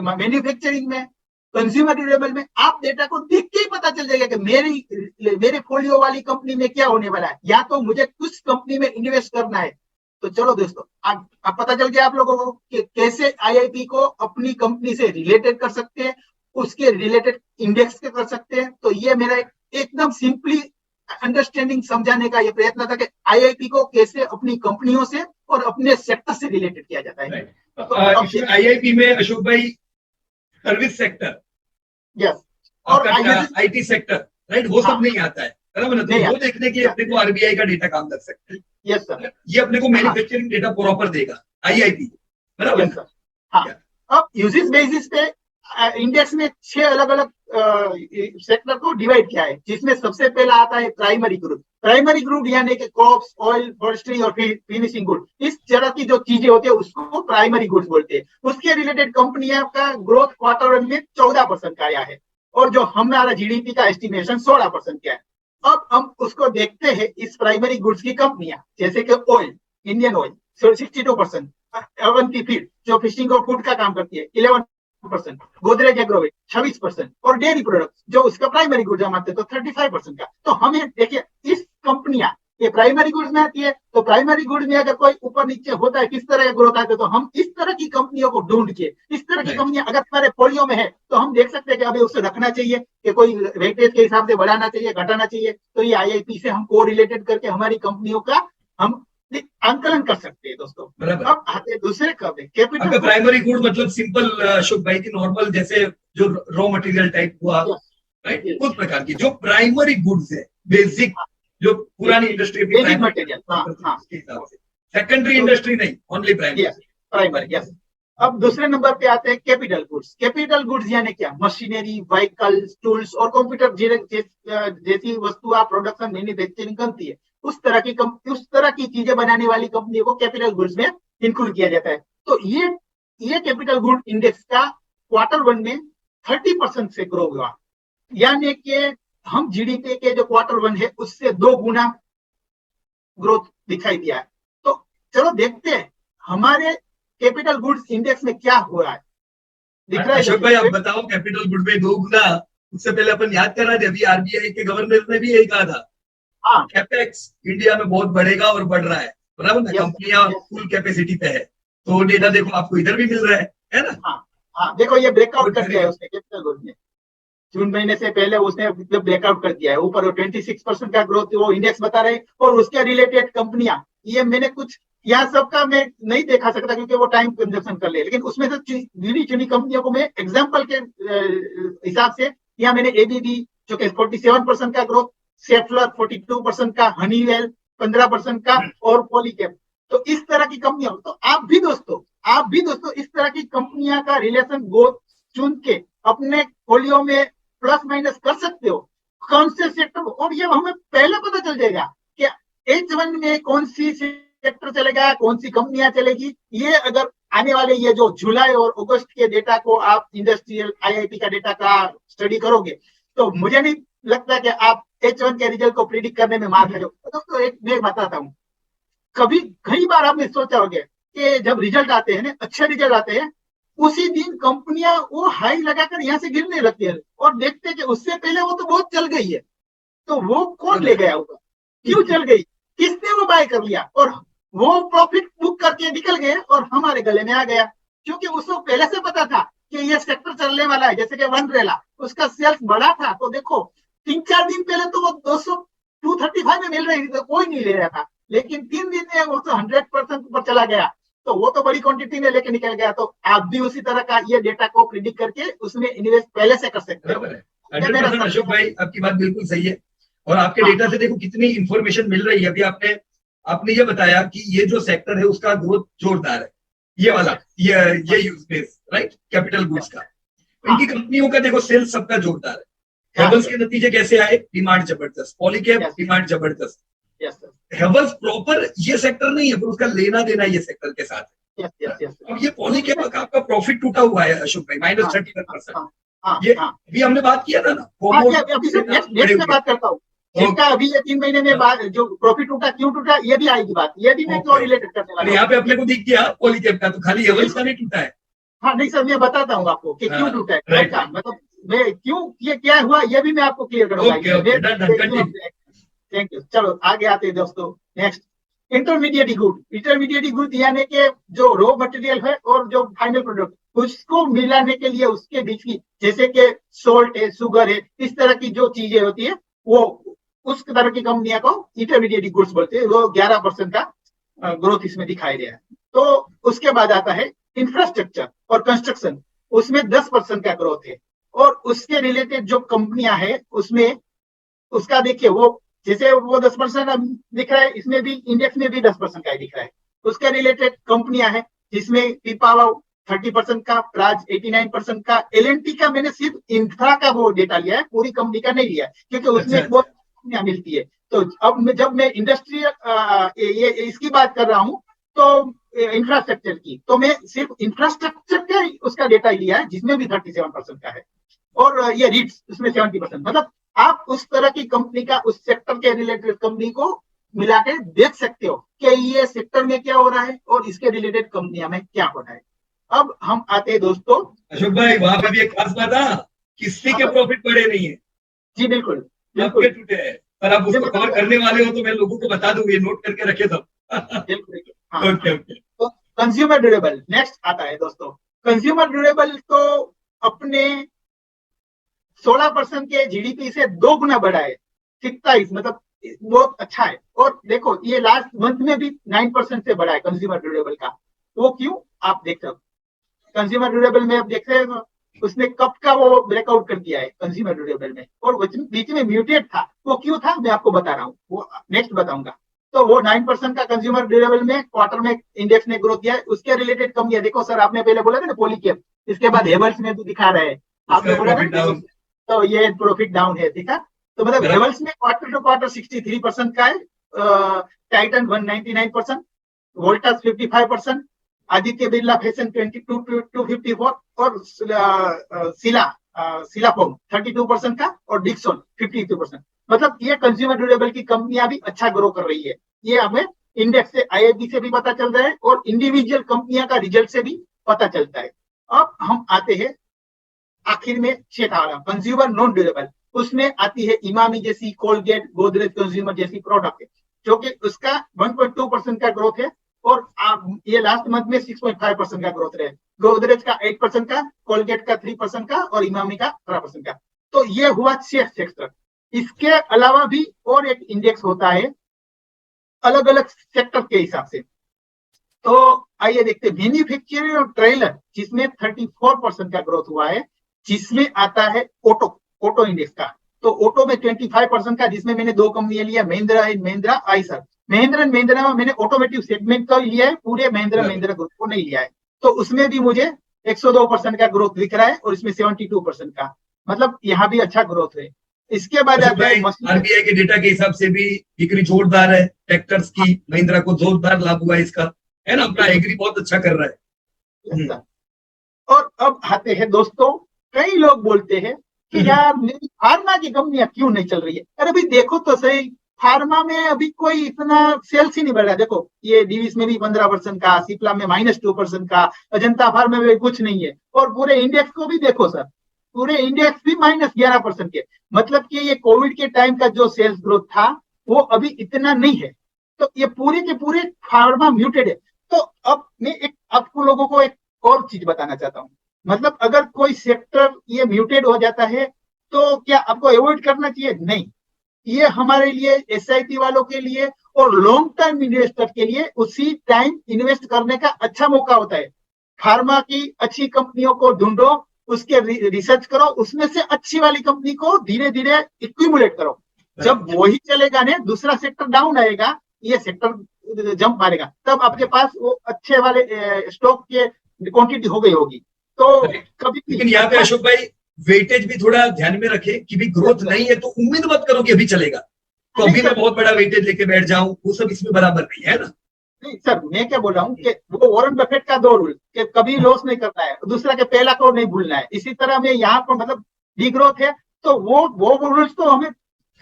मैन्युफैक्चरिंग में, कंज्यूमर ड्यूरेबल में। आप डेटा को देख के ही पता चल जाएगा कि मेरे फोलियो वाली कंपनी में क्या होने वाला है, या तो मुझे कुछ कंपनी में इन्वेस्ट करना है। तो चलो दोस्तों, आप पता चल गया आप लोगों को कि कैसे आईआईपी को अपनी कंपनी से रिलेटेड कर सकते हैं, उसके रिलेटेड इंडेक्स के कर सकते हैं। तो ये मेरा एकदम सिंपली अंडरस्टैंडिंग समझाने का ये प्रयत्न था कि आईआईपी को कैसे अपनी कंपनियों से और अपने सेक्टर से रिलेटेड किया जाता है। तो आईआईपी में अशोक भाई सर्विस सेक्टर, यस, और आईटी सेक्टर, राइट, वो सब नहीं आता है, बराबर ना? तो वो देखने के अपने को आरबीआई का डेटा काम कर सकते हैं। यस सर, ये अपने को मैन्युफैक्चरिंग डेटा प्रॉपर देगा आईआईपी, बराबर। हाँ, अब यूजेस बेसिस पे इंडेक्स में 6 अलग अलग सेक्टर को डिवाइड किया है, जिसमें सबसे पहला आता है प्राइमरी ग्रुप। प्राइमरी ग्रुप यानी कि क्रॉप्स, ऑयल, फॉरेस्ट्री और फिनिशिंग गुड, इस तरह की जो चीजें होती है उसको प्राइमरी गुड्स बोलते हैं। उसके रिलेटेड कंपनियां का ग्रोथ क्वार्टर वन में 14% का आया है, और जो हमारा जीडीपी का एस्टिमेशन 16% का है। अब हम उसको देखते हैं, इस प्राइमरी गुड्स की कंपनियां जैसे कि oil, Indian oil 62%, Avanti feed जो फिशिंग और फूड का काम करती है 11%, गोदरेज एग्रोवेट 26%, और डेयरी प्रोडक्ट्स जो उसका प्राइमरी गुड्स हम आते हैं तो 35% का। तो हमें देखिए, इस कंपनियां ये प्राइमरी गुड्स में आती है, तो प्राइमरी गुड्स में अगर कोई ऊपर नीचे होता है, किस तरह का ग्रोथ आता है, तो हम इस तरह की कंपनियों को ढूंढ के, इस तरह की कंपनियां अगर हमारे पोर्टफोलियो में है तो हम देख सकते हैं कि अभी उसे रखना चाहिए, कि कोई वेटेज के हिसाब से बढ़ाना चाहिए, घटाना चाहिए। तो ये आईआईपी से हम को रिलेटेड करके हमारी कंपनियों का हम आंकलन कर सकते हैं दोस्तों। अब आते दूसरे कब है कैपिटल। प्राइमरी गुड मतलब सिंपल अशोक भाई की नॉर्मल जैसे जो रॉ मटेरियल टाइप हुआ, राइट, उस प्रकार की जो प्राइमरी गुड्स है, बेसिक जो पुरानी industry basic material, secondary industry नहीं, ओनली प्राइमरी। यस। अब दूसरे नंबर पे आते हैं कैपिटल गुड्स। कैपिटल गुड्स यानी क्या? मशीनरी, व्हीकल्स, टूल्स और कंप्यूटर जैसी वस्तुएं प्रोडक्शन मैन्युफैक्चरिंग करती है, उस तरह की चीजें बनाने वाली कंपनियों को कैपिटल गुड्स में इंक्लूड किया जाता है। तो ये कैपिटल गुड इंडेक्स का क्वार्टर वन में 30% से ग्रो हुआ, यानी कि हम जीडीपी के जो क्वार्टर वन है उससे 2 गुना ग्रोथ दिखाई दिया है। तो चलो देखते हैं हमारे कैपिटल गुड्स इंडेक्स में क्या हो रहा है। दिख रहा है अशोक भाई, आप बताओ कैपिटल गुड में 2 गुना। उससे पहले अपन याद कर रहे थे, अभी आरबीआई के गवर्नर ने भी यही कहा था, हाँ, कैपेक्स इंडिया में बहुत बढ़ेगा और बढ़ रहा है, बराबर ना, कंपनियां फुल कैपेसिटी पे है। तो डेटा देखो आपको इधर भी मिल रहा है ना। हाँ, देखो ये ब्रेकआउट कर दिया है उसने कैपिटल गुड में, जून महीने से पहले उसने ब्रेकआउट कर दिया है। ऊपर 26% का ग्रोथ वो इंडेक्स बता रहे, और उसके रिलेटेड कंपनियां, ये मैंने कुछ यहाँ सबका मैं नहीं देखा सकता क्योंकि वो टाइम कंजप्शन कर ले, लेकिन उसमें से गिनी चुनी कंपनियों को मैं एग्जांपल के हिसाब से यहाँ मैंने एबीबी जो कि 47% का ग्रोथ, सेफ्लर 42% का, हनीवेल 15% का, और पॉलीकैप। तो इस तरह की कंपनियां, तो आप भी दोस्तों इस तरह की कंपनियां का रिलेशन ग्रोथ चुन के अपने पोर्टफोलियो में प्लस माइनस कर सकते हो, कौन से सेक्टर, और ये हमें पहले पता चल जाएगा कि H1 में कौन सी सेक्टर चलेगा, कौन सी कंपनियां चलेगी। ये अगर आने वाले ये जो जुलाई और अगस्त के डेटा को आप इंडस्ट्रियल आईआईपी का डेटा का स्टडी करोगे, तो मुझे नहीं लगता कि आप H1 के रिजल्ट को प्रिडिक्ट करने में मार खाओगे। दोस्तों एक मैं बताता हूँ, कई बार आपने सोचा होगा कि जब रिजल्ट आते हैं ना, अच्छे रिजल्ट आते हैं, उसी दिन कंपनियां वो हाई लगाकर यहाँ से गिरने लगती है, और देखते हैं कि उससे पहले वो तो बहुत चल गई है। तो वो कौन ले गया होगा, क्यों चल गई, किसने वो बाय कर लिया, और वो प्रॉफिट बुक करके निकल गए और हमारे गले में आ गया, क्योंकि उसको पहले से पता था कि ये सेक्टर चलने वाला है। जैसे कि वनरेला, उसका सेल्स बढ़ा था, तो देखो 3-4 दिन पहले तो वो 235 में मिल रही थी, तो कोई नहीं ले रहा था, लेकिन 3 दिन में वो तो 100% ऊपर चला गया, तो वो तो बड़ी क्वांटिटी में लेके निकल गया। तो आप भी उसी तरह का ये डेटा को प्रिडिक्ट करके उसमें इन्वेस्ट पहले से कर सकते हो। 100% अशोक भाई आपकी बात बिल्कुल सही है, और आपके डेटा से देखो कितनी इंफॉर्मेशन मिल रही है। अभी आपने ये बताया कि ये जो सेक्टर है उसका ग्रोथ जोरदार है, ये वाला ये use base, right, capital goods का। इनकी कंपनियों का देखो सेल्स सबका जोरदार है। हेवल्स के नतीजे कैसे आए? डिमांड जबरदस्त, पॉलीकैप डिमांड जबरदस्त। हेवल्स प्रॉपर ये सेक्टर नहीं है, पर उसका लेना देना ये सेक्टर के साथ है। अब ये पॉलीकैप का आपका प्रॉफिट टूटा हुआ है अशोक भाई, -31%। ये अभी हमने बात किया था ना, बात करता हूँ इसका। अभी ये 3 महीने में जो प्रॉफिट टूटा, क्यों टूटा, ये भी आएगी बात, ये भी मैं क्यों रिलेटेड करने वाला हूं। यहाँ पे अपने को दिख गया पॉलीकैप का, तो खाली हेवल्स का नहीं टूटा है। हाँ नहीं सर, मैं बताता हूँ आपको कि क्यों टूटा है, मतलब मैं क्यों ये क्या हुआ, ये भी मैं आपको क्लियर करूंगा। Thank you. चलो आगे आते हैं दोस्तों। नेक्स्ट, इंटरमीडिएट गुड यानी कि जो रॉ मटेरियल है और जो फाइनल प्रोडक्ट, उसको मिलाने के लिए उसके बीच की, जैसे कि सोल्ट है, शुगर है, इस तरह की जो चीजें होती है, वो उस तरह की कंपनियां को इंटरमीडिएट गुड्स बोलते हैं। वो 11% का ग्रोथ इसमें दिखाई दिया है। तो उसके बाद आता है इंफ्रास्ट्रक्चर और कंस्ट्रक्शन, उसमें 10% का ग्रोथ है। और उसके रिलेटेड जो कंपनियां हैं उसमें उसका देखिए, वो जैसे वो 10% दिख रहा है, इसमें भी इंडेक्स में भी 10% का ही दिख रहा है। उसके रिलेटेड कंपनियां हैं जिसमें पीपावाव 30% का, प्राज 89% का, एलएनटी का मैंने सिर्फ इंफ्रा का वो डेटा लिया है, पूरी कंपनी का नहीं लिया है, क्योंकि उसमें अच्छा बहुत कंपनियां मिलती है। तो अब जब मैं इंडस्ट्रियल ये इसकी बात कर रहा हूँ, तो इंफ्रास्ट्रक्चर की, तो मैं सिर्फ इंफ्रास्ट्रक्चर का उसका डेटा लिया है, जिसमें भी 37% का है, और ये रीट्स उसमें 70%। मतलब आप उस तरह की कंपनी का, उस सेक्टर के रिलेटेड कंपनी को मिला के देख सकते हो कि ये सेक्टर में क्या हो रहा है और इसके रिलेटेड कंपनियां में क्या हो रहा है। अब हम आते हैं दोस्तों। अशोक भाई, वहां पे भी एक खास बात है, किसी के प्रॉफिट बढ़े नहीं है, जी बिल्कुल सबके बिल्कुल। टूटे हैं। पर आप उसको कवर करने वाले हो तो मैं लोगों को बता दूं, ये नोट करके रखे सब। बिल्कुल हाँ ओके हाँ। ओके। तो कंज्यूमर ड्यूरेबल नेक्स्ट आता है दोस्तों। कंज्यूमर ड्यूरेबल तो अपने 16% के जीडीपी से 2 गुना बढ़ा है, 27, मतलब बहुत अच्छा है। और देखो ये लास्ट मंथ में भी 9% से बढ़ा है कंज्यूमर ड्यूरेबल का। वो क्यों, आप देख सकते, कंज्यूमर ड्यूरेबल में आप देख रहे हो, उसने कब का वो ब्रेकआउट कर दिया है कंज्यूमर ड्यूरेबल में, और बीच में म्यूटेड था। वो क्यों था मैं आपको बता रहा हूँ, वो नेक्स्ट बताऊंगा। तो वो 9% का कंज्यूमर ड्यूरेबल में क्वार्टर में इंडेक्स ने ग्रोथ दिया है। उसके रिलेटेड कंपनियां देखो सर, आपने पहले बोला था ना पॉलीकैब, इसके बाद हेवल्स में भी दिखा रहे हैं, आपने इसका बोला था प्रॉफिट ना। डाउन। तो ये प्रॉफिट डाउन है, ठीक है। तो मतलब बराबर। हेवल्स में क्वार्टर टू क्वार्टर 63% का है, Titan 199%, Voltas 55%, Aditya Birla fashion 22 to 54, और सिला फोम 32% का, और डिक्सन 52%। मतलब ये कंज्यूमर ड्यूरेबल की कंपनियां भी अच्छा ग्रो कर रही है। ये हमें इंडेक्स से, आईआईबी से भी पता चल रहा है, और इंडिविजुअल कंपनियां का रिजल्ट से भी पता चलता है। अब हम आते हैं आखिर में छठा वाला, कंज्यूमर नॉन ड्यूरेबल। उसमें आती है इमामी जैसी, कोलगेट, गोदरेज कंज्यूमर जैसी प्रोडक्ट है, जो कि उसका 1.2% का ग्रोथ है। और ये लास्ट मंथ में 6.5% का ग्रोथ रहे। गोदरेज का 8% का, कोलगेट का 3% का, और इमामी का 12% का। तो ये हुआ शेयर सेक्टर। इसके अलावा भी और एक इंडेक्स होता है अलग अलग सेक्टर के हिसाब से। तो आइए देखते हैं मैन्युफैक्चरिंग और ट्रेलर, जिसमें 34% का ग्रोथ हुआ है, जिसमें आता है ऑटो, ऑटो इंडेक्स का। तो ऑटो में 25% का, जिसमें मैंने 2 कंपनियां लिया, Mahindra and Mahindra, Eicher. Mahindra and Mahindra में मैंने ऑटोमेटिव सेगमेंट का लिया है, पूरे महिंद्रा बराबर। महिंद्रा ग्रुप को नहीं लिया है। तो उसमें भी मुझे 102% का ग्रोथ दिख रहा है, और इसमें 72% का, मतलब यहाँ भी अच्छा ग्रोथ है। इसके बाद अशोक आता है भाई, मशीन। आरबीआई के डेटा के हिसाब से भी बिक्री जोरदार है ट्रैक्टर्स की, महिंद्रा को जोरदार लाभ हुआ है इसका, है ना, अपना बिल्कुल एग्री बहुत अच्छा कर रहा है। सर। और अब आते हैं दोस्तों, कई लोग बोलते हैं कि हम्म। यार मेरी फार्मा की कंपनियां क्यों नहीं चल रही है। अरे भाई देखो तो सही, फार्मा में अभी कोई इतना सेल्स ही नहीं बढ़ रहा है। देखो ये डीवीस में भी 15% का, सिप्ला में -2% का, अजंता फार्मा में भी कुछ नहीं है। और पूरे इंडेक्स को भी देखो सर, पूरे इंडेक्स भी -11% के। मतलब कि ये कोविड के टाइम का जो सेल्स ग्रोथ था, वो अभी इतना नहीं है। तो ये पूरे के पूरे फार्मा म्यूटेड है। तो अब मैं एक आपको लोगों को एक और चीज बताना चाहता हूँ। मतलब अगर कोई सेक्टर ये म्यूटेड हो जाता है, तो क्या आपको अवॉइड करना चाहिए? नहीं। ये हमारे लिए, एसआईपी वालों के लिए और लॉन्ग टर्म इन्वेस्टर के लिए उसी टाइम इन्वेस्ट करने का अच्छा मौका होता है। फार्मा की अच्छी कंपनियों को ढूंढो, उसके रिसर्च करो, उसमें से अच्छी वाली कंपनी को धीरे धीरे इक्विमुलेट करो। जब वही चलेगा ना, दूसरा सेक्टर डाउन आएगा, ये सेक्टर जंप मारेगा, तब आपके पास वो अच्छे वाले स्टॉक के क्वांटिटी हो गई होगी। तो कभी भी लेकिन यहाँ पे अच्छा। अशोक भाई, वेटेज भी थोड़ा ध्यान में रखे कि भी ग्रोथ नहीं है तो उम्मीद मत करो कि अभी चलेगा, तो नहीं अभी मैं सर, बहुत बड़ा वेटेज लेके बैठ जाऊं, वो सब इसमें बराबर नहीं है ना। नहीं सर, मैं क्या बोल रहा हूँ कि वो वॉरेन बफेट का 2 रूल, कि कभी लॉस नहीं करना है, दूसरा के पहला को नहीं भूलना है। इसी तरह में यहाँ पर मतलब डिग्रोथ है, तो वो रूल्स तो हमें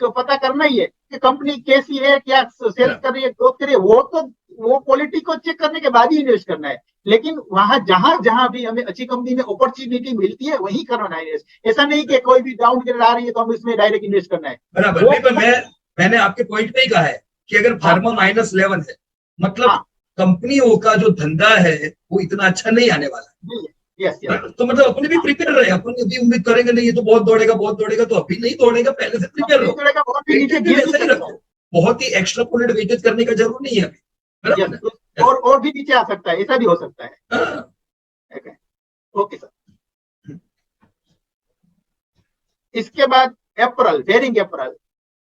तो पता करना ही है कि कंपनी कैसी है, क्या सेल्स कर रही है, ग्रोथ कर रही है। वो तो वो क्वालिटी को चेक करने के बाद ही इन्वेस्ट करना है। लेकिन वहां जहां जहां भी हमें अच्छी कंपनी में अपॉर्चुनिटी मिलती है, वहीं करना है इन्वेस्ट। ऐसा नहीं कि कोई भी डाउन ग्रेड आ रही है तो हम इसमें डायरेक्ट इन्वेस्ट करना है। बराबर वो नहीं, पर मैंने आपके पॉइंट पे ही कहा है कि अगर हाँ फार्मा -11 है, मतलब हाँ, कंपनियों का जो धंधा है वो इतना अच्छा नहीं आने वाला यस यस। है। तो मतलब अपने भी प्रिपेयर रहे, अपन भी उम्मीद करेंगे नहीं ये तो बहुत दौड़ेगा बहुत दौड़ेगा, तो अभी नहीं दौड़ेगा, पहले से प्रिपेयर रहो। बहुत भी नीचे वेटेज भी गिर भी वैसा ही सकता है। रखो, बहुत ही एक्स्ट्रापोलेट वेटेज करने का जरूर नहीं है अभी, बराबर यस, ना। और भी नीचे आ सकता है, ऐसा भी हो सकता है। हाँ। Okay sir. इसके बाद अप्रैल, फेयरिंग अप्रैल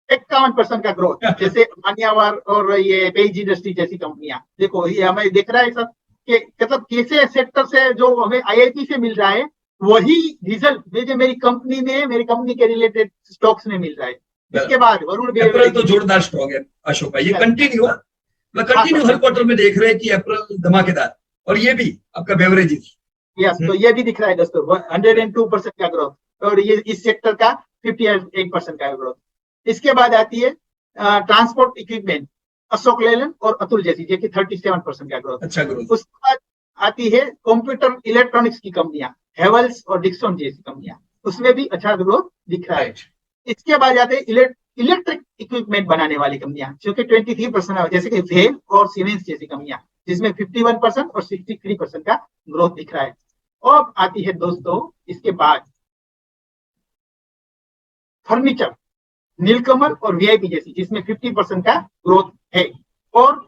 51% का ग्रोथ, जैसे मान्यावर और ये पेज इंडस्ट्री जैसी कंपनियां, देखो ये हमें दिख रहा है सर। कि मतलब कैसे सेक्टर से जो हमें आईआईपी से मिल रहा है वही रिजल्ट मुझे मेरी कंपनी के रिलेटेड स्टॉक्स में मिल रहा है। इसके बाद वरुण अप्रैल बेवरेज तो जोरदार स्टॉक है अशोक भाई, ये Yes. कंटिन्यू है, मतलब हाँ कंटिन्यू सर, हर क्वार्टर में देख रहे हैं कि अप्रैल धमाकेदार, और ये भी आपका बेवरेजेस। यस, तो ये भी दिख रहा है दोस्तों 102% का ग्रोथ, और ये इस सेक्टर का 58% का ग्रोथ। इसके बाद आती है ट्रांसपोर्ट इक्विपमेंट, अशोक लेलैंड और अतुल जैसी, जो कि 37% का ग्रोथ। अच्छा ग्रोथ। उसके बाद आती है कंप्यूटर इलेक्ट्रॉनिक्स की कंपनियां, हेवल्स और डिक्सन जैसी कंपनियां, उसमें भी अच्छा ग्रोथ दिख रहा है। राइट। इसके बाद आते हैं इलेक्ट्रिक इक्विपमेंट बनाने वाली कंपनियां, जो कि 23% है, जैसे कि वेल और सीमेंस जैसी कंपनियां, जिसमें 51% और 63% का ग्रोथ दिख रहा है। अब आती है दोस्तों इसके बाद फर्नीचर, नीलकमल और वीआईपी जैसी, जिसमें 50% का ग्रोथ है। और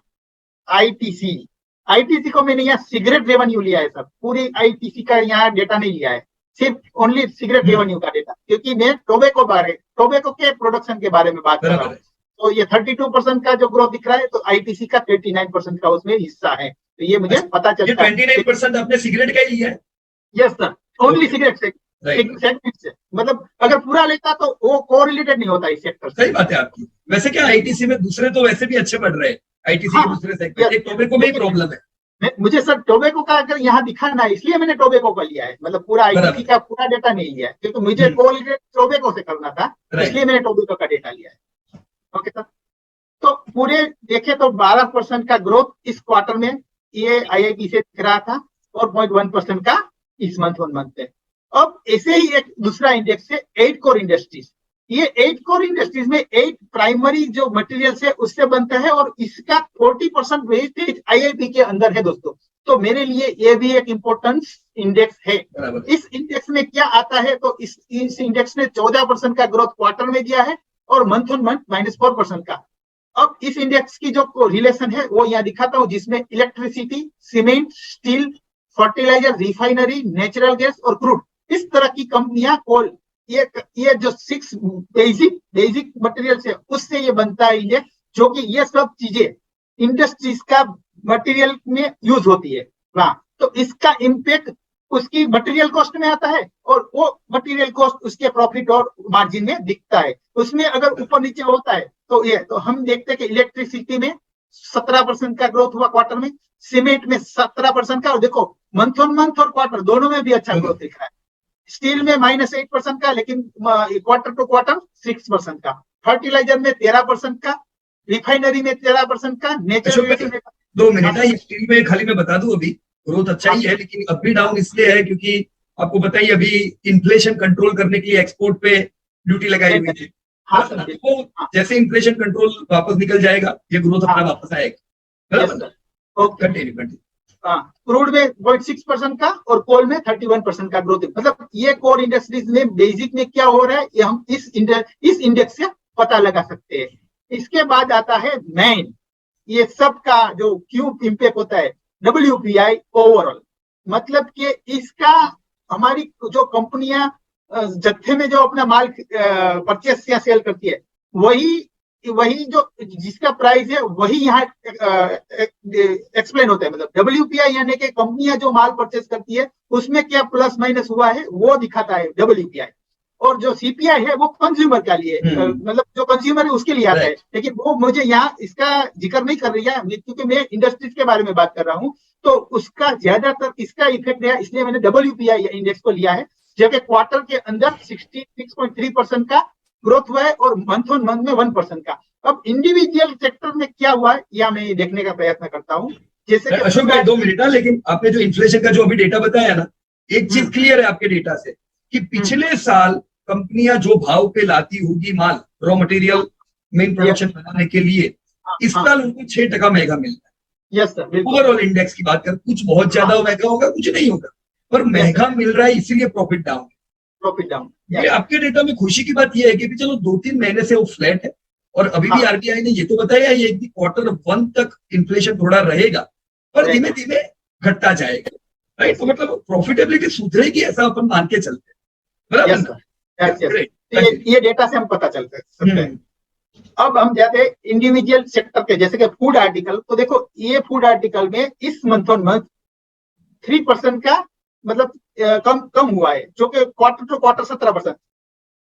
आईटीसी को मैंने यहाँ सिगरेट रेवेन्यू लिया है सर, पूरी आईटीसी का यहाँ डेटा नहीं लिया है, सिर्फ ओनली सिगरेट रेवेन्यू का डेटा, क्योंकि मैं टोबैको के प्रोडक्शन के बारे में बात कर रहा बराबर हूँ। है। तो ये 32% का जो ग्रोथ दिख रहा है, तो आईटीसी का 39% का उसमें हिस्सा है, तो ये मुझे पता ये चलता है। 29% आपने सिगरेट का ही लिया है? यस सर, ओनली सिगरेट से, राइट। सेगमेंट से, मतलब अगर पूरा लेता तो वो कोरिलेटेड नहीं होता इस सेक्टर से। सही बात है आपकी। वैसे क्या आईटीसी में दूसरे तो वैसे भी अच्छे बढ़ रहे हैं, आईटीसी के हाँ, दूसरे सेगमेंट, एक टोबैको में ही प्रॉब्लम है। मुझे सर टोबैको का अगर यहाँ दिखाना है, इसलिए मैंने टोबैको का लिया है, मतलब पूरा आईटीसी बराबर। का पूरा डेटा नहीं लिया है, क्योंकि मुझे कोरिलेट टोबैको से करना था, राइट। इसलिए मैंने टोबैको का डेटा लिया है। ओके सर, तो पूरे देखे तो 12% का ग्रोथ इस क्वार्टर में ये आईआईपी से दिख रहा था, और 0.1% का इस मंथ ऑन मंथ है। अब ऐसे ही एक दूसरा इंडेक्स है 8 कोर इंडस्ट्रीज। ये 8 कोर इंडस्ट्रीज में 8 प्राइमरी जो मटेरियल्स है उससे बनता है, और इसका 40% वेस्टेज आईआईपी के अंदर है दोस्तों। तो मेरे लिए ये भी एक इम्पोर्टेंस इंडेक्स है। बराबर। इस इंडेक्स में क्या आता है, तो इस इंडेक्स ने 14% का ग्रोथ क्वार्टर में दिया है, और मंथ ऑन मंथ -4% का। अब इस इंडेक्स की जो रिलेशन है वो यहाँ दिखाता हूं, जिसमें electricity, cement, steel, fertiliser, refinery, natural gas और क्रूड, इस तरह की कंपनियां कोल, ये जो 6 बेसिक मटेरियल्स है उससे ये बनता है इंडेक्स, जो कि ये सब चीजें इंडस्ट्रीज का मटेरियल में यूज होती है। हाँ, तो इसका इम्पैक्ट उसकी मटेरियल कॉस्ट में आता है, और वो मटेरियल कॉस्ट उसके प्रॉफिट और मार्जिन में दिखता है। उसमें अगर ऊपर नीचे होता है तो हम देखते हैं कि इलेक्ट्रिसिटी में 17% का ग्रोथ हुआ क्वार्टर में, सीमेंट में 17% का, और देखो मंथ ऑन मंथ और क्वार्टर दोनों में भी अच्छा ग्रोथ दिख रहा है। स्टील में -8% का, लेकिन क्वार्टर टू क्वार्टर 6% का, फर्टिलाइजर में 13% का, रिफाइनरी में 13% का, नेचुरल गैस में 2 मिनट है, स्टील में खाली मैं बता दूं अभी ग्रोथ अच्छा ही है, लेकिन अब भी डाउन इसलिए है क्योंकि आपको बताइए अभी इन्फ्लेशन कंट्रोल करने के लिए एक्सपोर्ट पे ड्यूटी लगाई हुई थी। तो जैसे इन्फ्लेशन कंट्रोल वापस निकल जाएगा, ये ग्रोथ अपना वापस आएगा। बराबर, कंटिन्यू। क्रूड में 0.6% का, और कोल में 31% का ग्रोथ है। मतलब ये कोर इंडस्ट्रीज में बेसिक में क्या हो रहा है, ये हम इस इंडेक्स से पता लगा सकते हैं। इसके बाद आता है मेन, ये सब का जो क्यों इम्पैक्ट होता है, WPI ओवरऑल, मतलब कि इसका हमारी जो कंपनियां जत्थे में जो अपना माल परचेस या सेल करती है, वही जो जिसका प्राइस है वही यहाँ एक्सप्लेन होता है। मतलब WPI यानी कि कंपनियां जो माल परचेस करती है उसमें क्या प्लस माइनस हुआ है वो दिखाता है WPI, और जो CPI है वो कंज्यूमर का लिए मतलब जो कंज्यूमर है उसके लिए आता है, लेकिन वो मुझे यहाँ इसका जिक्र नहीं कर रही है, क्योंकि मैं इंडस्ट्रीज के बारे में बात कर रहा हूँ, तो उसका ज्यादातर इसका इफेक्ट है, इसलिए मैंने WPI इंडेक्स को लिया है, जबकि क्वार्टर के अंदर 66.3% का ग्रोथ हुआ है, और मंथ ऑन मंथ में 1% का। अब इंडिविजुअल सेक्टर में क्या हुआ है यह मैं देखने का प्रयत्न करता हूँ। जैसे अशोक भाई 2 मिनट, लेकिन आपने जो इन्फ्लेशन का जो अभी डेटा बताया ना, एक चीज क्लियर है आपके डेटा से कि पिछले साल कंपनियां जो भाव पे लाती होगी माल, रॉ मटेरियल मेन प्रोडक्शन बनाने के लिए, इस साल उनको 6% महंगा मिल रहा है। यस सर, ओवरऑल इंडेक्स की बात कर, कुछ बहुत ज्यादा महंगा होगा, कुछ नहीं होगा, पर महंगा मिल रहा है, इसीलिए प्रॉफिट डाउन। ये आपके डेटा में खुशी की बात यह है कि चलो 2-3 महीने से वो फ्लैट है, और अभी भी आरबीआई ने ये तो बताया है कि Q1 तक इन्फ्लेशन थोड़ा रहेगा, पर धीमे धीमे घटता जाएगा। राइट, तो मतलब प्रॉफिटेबिलिटी सुधरेगी, ऐसा अपन मान के चलते हैं। बराबर, ये डेटा से हम पता चलता है। अब हम जाते हैं इंडिविजुअल सेक्टर के, जैसे कि फूड आर्टिकल, तो देखो ये फूड आर्टिकल में इस मंथ ऑन मंथ 3% का मतलब कम हुआ है, जो कि क्वार्टर टू क्वार्टर 17%।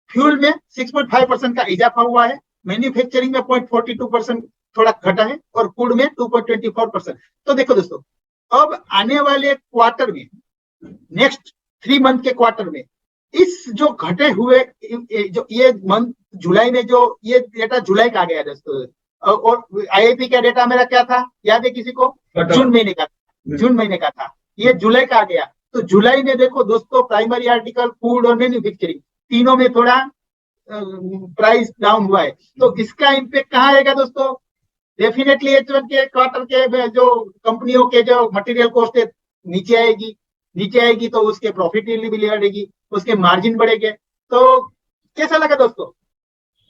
फ्यूल में 6.5% का इजाफा हुआ है, मैन्युफैक्चरिंग में 0.42% थोड़ा घटा है, और फूड में 2.24%। तो देखो दोस्तों, अब आने वाले क्वार्टर में, नेक्स्ट 3 मंथ के क्वार्टर में, इस जो घटे हुए जो ये मंथ जुलाई में, जो ये डेटा जुलाई का आ गया दोस्तों, और आईआईपी का डेटा मेरा क्या था याद है किसी को? जून महीने का था, ये जुलाई का आ गया। तो जुलाई में देखो दोस्तों, प्राइमरी आर्टिकल, फूड और मैन्युफैक्चरिंग तीनों में थोड़ा प्राइस डाउन हुआ है। तो इसका इम्पैक्ट कहाँ आएगा दोस्तों? डेफिनेटली H1 के क्वार्टर के जो कंपनियों के जो मटेरियल कॉस्ट है नीचे आएगी, तो उसके प्रॉफिटेबिलिटी बढ़ेगी, उसके मार्जिन बढ़ेंगे। तो कैसा लगा दोस्तों?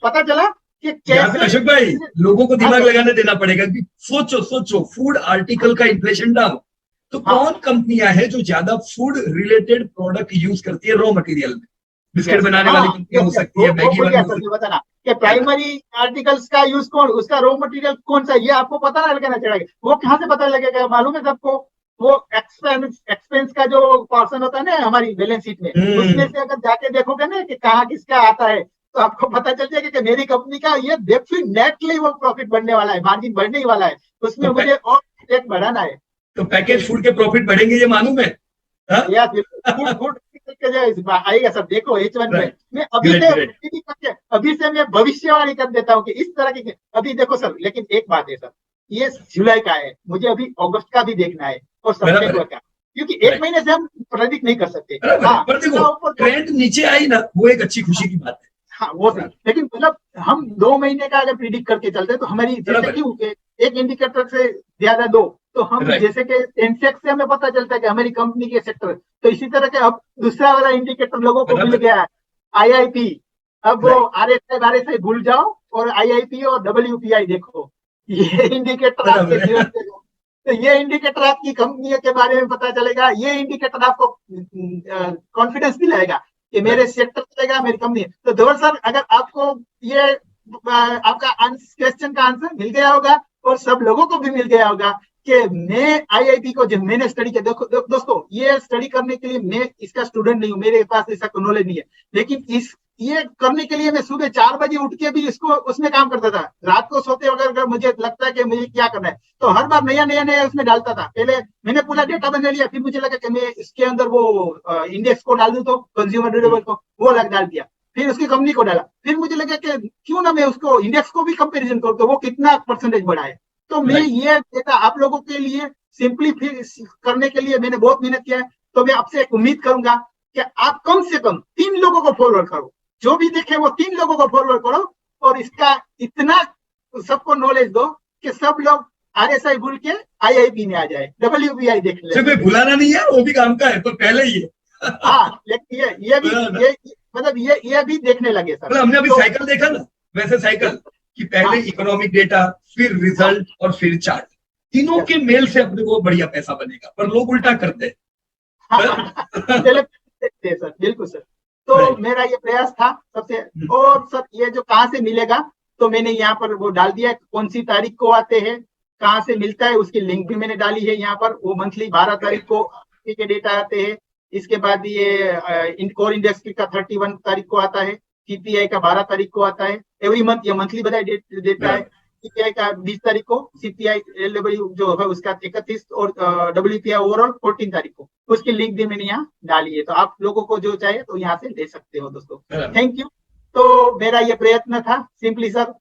पता चला कि कैसे अशोक भाई लोगों को दिमाग लगाने देना पड़ेगा कि सोचो फूड आर्टिकल का इन्फ्लेशन डाउन, तो कौन कंपनियां हैं जो ज्यादा फूड रिलेटेड प्रोडक्ट यूज करती है रॉ मटेरियल में? बिस्किट बनाने वाली कंपनी हो सकती है, मैगी वाली हो सकती है। बताना कि प्राइमरी आर्टिकल्स का यूज कौन, उसका रॉ मटेरियल कौन सा, ये आपको पता ना लगाना चाहिए। वो कहाँ से पता लगेगा? मालूम है सबको? वो एक्सपेंस का जो पोर्शन होता है ना हमारी बैलेंस शीट में, उसमें से अगर जाके देखोगे ना कि कहाँ किसका आता है, तो आपको पता चल जाएगा कि मेरी कंपनी का ये डेफिनेटली वो प्रॉफिट बढ़ने वाला है, मार्जिन बढ़ने ही वाला है, उसमें मुझे और एक बढ़ाना है। तो पैकेज फूड के प्रॉफिट बढ़ेंगे, ये मालूम है? फूड आएगा सब। देखो H1 में मैं अभी से मैं भविष्यवाणी कर देता हूँ कि इस तरह की। अभी देखो सर, लेकिन एक बात है सर, ये जुलाई का है, मुझे अभी अगस्त का भी देखना है और सितंबर का, क्योंकि एक महीने से हम प्रेडिक्ट नहीं कर सकते। पर देखो ट्रेंड नीचे आई ना, वो एक अच्छी खुशी की बात है। हाँ वो सही, लेकिन मतलब हम 2 महीने का अगर प्रिडिक्ट करके चलते हैं तो हमारी जैसे क्यों एक इंडिकेटर से ज्यादा दो, तो हम जैसे कि सेंसेक्स से हमें पता चलता है कि हमारी कंपनी के सेक्टर, तो इसी तरह के अब दूसरा वाला इंडिकेटर लोगों को मिल गया है, आईआईपी। अब वो आरएसआई भूल जाओ और आईआईपी और WPI देखो, ये इंडिकेटर आपके जीवन से, तो ये इंडिकेटर आपकी कंपनी के बारे में पता चलेगा, ये इंडिकेटर आपको कॉन्फिडेंस दिलाएगा कि मेरे सेक्टर चलेगा, मेरी कंपनी। तो धवल सर, अगर आपको ये आपका क्वेश्चन का आंसर मिल गया होगा और सब लोगों को भी मिल गया होगा कि मैं आईआईपी को जब मैंने स्टडी किया, देखो दोस्तों, ये स्टडी करने के लिए मैं इसका स्टूडेंट नहीं हूँ, मेरे पास ऐसा नॉलेज नहीं है, लेकिन ये करने के लिए मैं सुबह 4 बजे उठ के भी इसको उसमें काम करता था। रात को सोते वक्त अगर मुझे लगता है कि मुझे क्या करना है, तो हर बार नया उसमें डालता था। पहले मैंने पूरा डेटा बना लिया, फिर मुझे लगा कि मैं इसके अंदर वो इंडेक्स को डाल दूं, तो कंज्यूमर ड्यूरेबल को वो डाल दिया, फिर उसकी कंपनी को डाला, फिर मुझे लगा कि क्यों ना मैं उसको इंडेक्स को भी कंपेरिजन करूं तो वो कितना परसेंटेज बढ़ा है। तो मैं ये डेटा आप लोगों के लिए सिंपलीफाई करने के लिए मैंने बहुत मेहनत किया है। तो मैं आपसे एक उम्मीद करूंगा कि आप कम से कम 3 लोगों को फॉरवर्ड करो, जो भी देखे वो 3 लोगों को फॉरवर्ड करो, और इसका इतना सबको नॉलेज दो कि सब लोग आरएसआई भूल के आईआईपी में आ जाए, WPI देख ले। भुलाना नहीं है, वो भी काम का है, तो पहले ही है। हाँ, लेकिन ये भी मतलब ये भी देखने लगे सर। हमने अभी साइकिल देखा ना, वैसे साइकिल कि पहले इकोनॉमिक डेटा, फिर रिजल्ट और फिर चार्ट, तीनों के मेल से अपने को बढ़िया पैसा बनेगा, पर लोग उल्टा करते हैं। सर बिल्कुल सर। तो मेरा ये प्रयास था सबसे। और सर ये जो कहाँ से मिलेगा, तो मैंने यहाँ पर वो डाल दिया, कौन सी तारीख को आते हैं, कहाँ से मिलता है, उसकी लिंक भी मैंने डाली है यहाँ पर। वो मंथली 12 तारीख को के डेटा आते हैं। इसके बाद ये कोर इंडेक्स का 31 तारीख को आता है, सीपीआई का 12 तारीख को आता है। एवरी मंथ ये मंथली बधाई देता है। सीपीआई का 20 तारीख को, सीपीआई जो है उसका 31, और WPI ओवरऑल 14 तारीख को। उसकी लिंक भी मैंने यहाँ डाली है, तो आप लोगों को जो चाहे तो यहाँ से ले सकते हो दोस्तों। Thank you. तो मेरा ये प्रयत्न था सिंपली सर,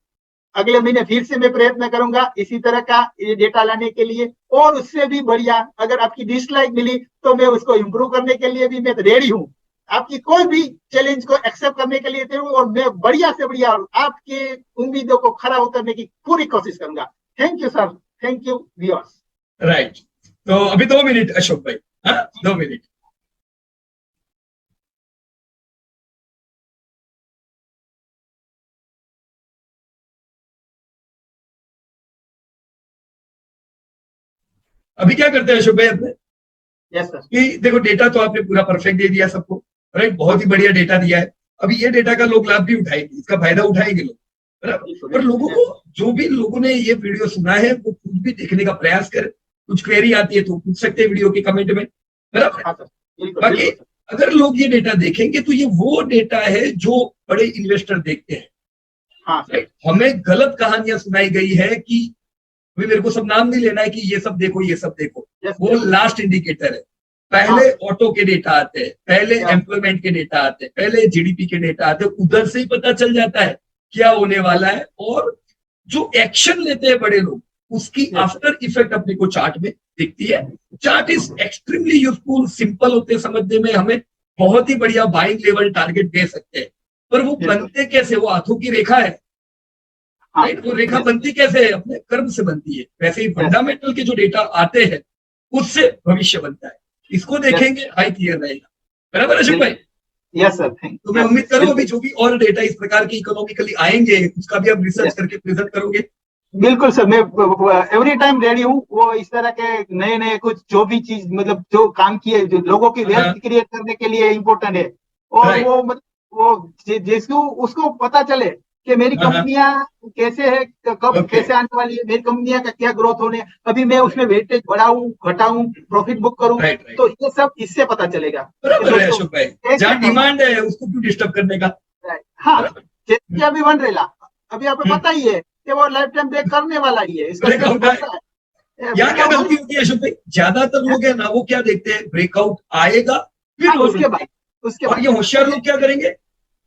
अगले महीने फिर से मैं प्रयत्न करूंगा इसी तरह का ये डेटा लाने के लिए, और उससे भी बढ़िया। अगर आपकी डिसलाइक मिली तो मैं उसको इम्प्रूव करने के लिए भी मैं रेडी हूँ, आपकी कोई भी चैलेंज को एक्सेप्ट करने के लिए हूँ, और मैं बढ़िया से बढ़िया आपके उम्मीदों को खरा उतरने की पूरी कोशिश करूंगा। Thank you sir, thank you viewers. Right, तो अभी 2 मिनट अशोक भाई, 2 मिनट। अभी क्या करते हैं अशोक भाई अपने? Yes sir. कि देखो डेटा तो आपने पूरा परफेक्ट दे दिया सबको, राइट, बहुत ही बढ़िया डेटा दिया है। अभी ये डेटा का लोग लाभ भी उठाएंगे, इसका फायदा उठाएंगे लोग, बराबर। पर लोगों को, जो भी लोगों ने ये वीडियो सुना है, वो खुद भी देखने का प्रयास करें। कुछ क्वेरी आती है तो पूछ सकते हैं वीडियो के कमेंट में, बराबर। हाँ सर, बिल्कुल बाकी बिल्कुल सर। अगर लोग ये डेटा देखेंगे तो ये वो डेटा है जो बड़े इन्वेस्टर देखते हैं। हाँ सर, राइट, हमें गलत कहानियां सुनाई गई है कि अभी मेरे को सब नाम नहीं लेना है कि ये सब देखो ये सब देखो, यस वो बिल्कुल। लास्ट इंडिकेटर है। हाँ पहले ऑटो के डेटा आते हैं, पहले या एम्प्लॉयमेंट के डेटा आते हैं, पहले जीडीपी के डेटा आते हैं, उधर से ही पता चल जाता है क्या होने वाला है। और जो एक्शन लेते हैं बड़े लोग, उसकी यस सर, आफ्टर इफेक्ट अपने को चार्ट में दिखती है। Chart is extremely useful, simple होते समझने में, हमें बहुत ही बढ़िया बाइंग लेवल टारगेट दे सकते हैं। पर वो यस सर। बनते कैसे, वो हाथों की रेखा है। हाँ राइट, वो रेखा यस बनती कैसे है, अपने कर्म से बनती है। वैसे ही यस फंडामेंटल के जो डेटा आते हैं उससे भविष्य बनता है। इसको यस देखेंगे, हाई क्लियर रहेगा। बराबर अशोक भाई? बिल्कुल। यस सर, थैंक तो मैं यस उम्मीद करूँ अभी बिल्कुल। जो भी और डेटा इस प्रकार के इकोनॉमिकली आएंगे उसका भी आप रिसर्च यस करके प्रेजेंट करोगे। बिल्कुल सर, मैं एवरी टाइम रेडी हूँ। वो इस तरह के नए नए कुछ जो भी चीज मतलब जो काम किए, जो लोगों की वेल्थ क्रिएट करने के लिए इम्पोर्टेंट है, और राइट। वो मतलब वो जिसको उसको पता चले कि मेरी कंपनियां कैसे है, कब ओके। कैसे आने वाली है, मेरी कंपनियां का क्या ग्रोथ होने, अभी मैं उसमें वेटेज बढ़ाऊं घटाऊं, प्रॉफिट बुक करूं, राइट राइट, तो ये सब इससे पता चलेगा कि बराबर है दोस्तों अशोक भाई। कैसे जहाँ करना डिमांड है उसको क्यों डिस्टर्ब करने का। है। हाँ, बराबर। जैसे अभी वन रेला, अभी आपको हम्म, पता ही है कि वो लाइफ टाइम ब्रेक करने वाला ही है, इसका सेल्स ब्रेकआउट है। बढ़ता है, यहाँ क्या ब्रेकआउट गलती होगा। होती है अशोक भाई, ज्यादातर लोग है ना वो क्या देखते हैं, ब्रेकआउट आएगा फिर हाँ, वो उसके रुकते बाद उसके हैं। और बाद ये होशियार लोग क्या करेंगे,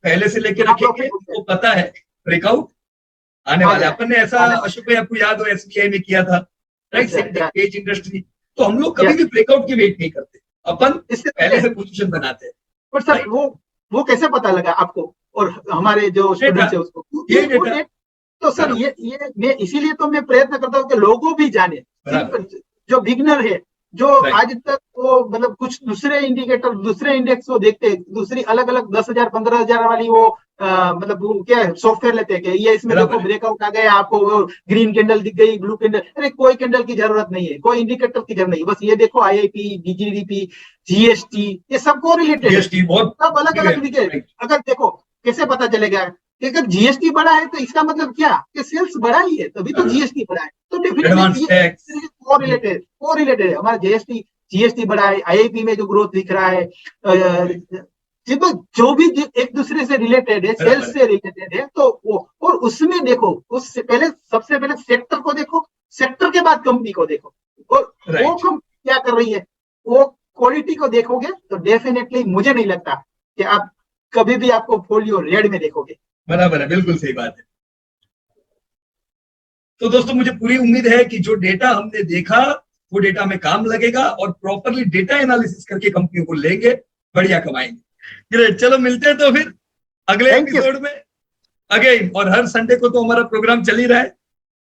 पहले से लेके हाँ, रखेंगे, प्रॉफिट बुक तो पता है ब्रेकआउट आने आ वाला है। जाए अपन ने ऐसा आने अशोक भाई आपको याद हो एसबीआई में किया था, राइट, वाला। Page industry. तो हम लोग कभी यस, भी ब्रेकआउट की वेट नहीं करते, अपन इससे पहले पहले। से पोजीशन बनाते हैं। पर सर राइट, वो कैसे पता लगा आपको और हमारे जो डेटा, स्टूडेंट्स है उसको, क्योंकि यही वो डेटा। तो सर बराबर ये मैं इसीलिए तो मैं प्रयत्न करता हूँ कि लोगों भी जाने। बराबर। सिर्फ जो बिगनर है, जो राइट, आज तक वो मतलब कुछ दूसरे इंडिकेटर दूसरे इंडेक्स को देखते हैं, दूसरी अलग अलग 10,000 15,000 वाली वो मतलब वो क्या है सॉफ्टवेयर लेते हैं कि ये इसमें देखो बराबर है। ब्रेकआउट आ गया, आपको वो ग्रीन कैंडल दिख गई, ब्लू कैंडल, अरे कोई कैंडल की जरूरत नहीं है, कोई इंडिकेटर की जरूरत नहीं है, बस ये देखो आईआईपी, जीडीपी, जीएसटी, ये सबको रिलेटेड है, जीएसटी बहुत सब अलग big है। अलग दिखे। राइट, अगर देखो कैसे पता चलेगा कि अगर जीएसटी बढ़ा है तो इसका मतलब क्या कि सेल्स बढ़ा ही है, तभी तो जीएसटी बढ़ा है, तो डेफिनेटली एडवांस ये टैक्स। को रिलेटेड है हमारा जीएसटी। जीएसटी बढ़ा है, आईआईपी में जो ग्रोथ दिख रहा है, राइट, जो भी एक दूसरे से रिलेटेड है, बराबर सेल्स है। से रिलेटेड है, तो वो और उसमें देखो, उससे पहले सबसे पहले सेक्टर को देखो, सेक्टर के बाद कंपनी को देखो, और वो राइट, कंपनी क्या कर रही है, वो क्वालिटी को देखोगे तो डेफिनेटली मुझे नहीं लगता कि आप कभी भी आपको फोलियो रेड में देखोगे। बराबर है, बिल्कुल सही बात है। तो दोस्तों मुझे पूरी उम्मीद है कि जो डेटा हमने देखा वो डेटा में काम लगेगा और प्रॉपरली डेटा एनालिसिस करके कंपनियों को लेंगे, बढ़िया कमाएंगे। ग्रेट, चलो मिलते हैं तो फिर अगले थैंक यू। एपिसोड में अगेन। और हर संडे को तो हमारा प्रोग्राम चल ही रहा है,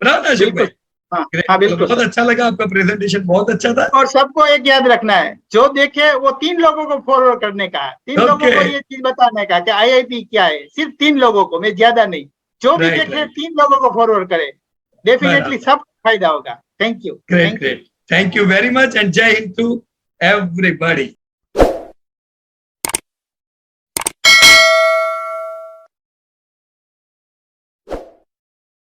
बराबर ना अशोक भाई? बिल्कुल। हाँ ग्रेट, हाँ, चलो बिल्कुल बहुत सर। अच्छा लगा, आपका प्रेजेंटेशन बहुत अच्छा था। और सबको एक याद रखना है, जो देखे वो 3 लोगों को फॉरवर्ड करने का है, 3 लोगों ओके, को ये चीज बताने का कि आईआईपी क्या है, सिर्फ 3 लोगों को, मैं ज्यादा नहीं, जो भी राइट देखे राइट, 3 लोगों को फॉरवर्ड करे, डेफिनेटली बराबर। सब फायदा होगा। Thank you. Great thank you. Great, thank you very much and जय हिंद टू एवरीबॉडी।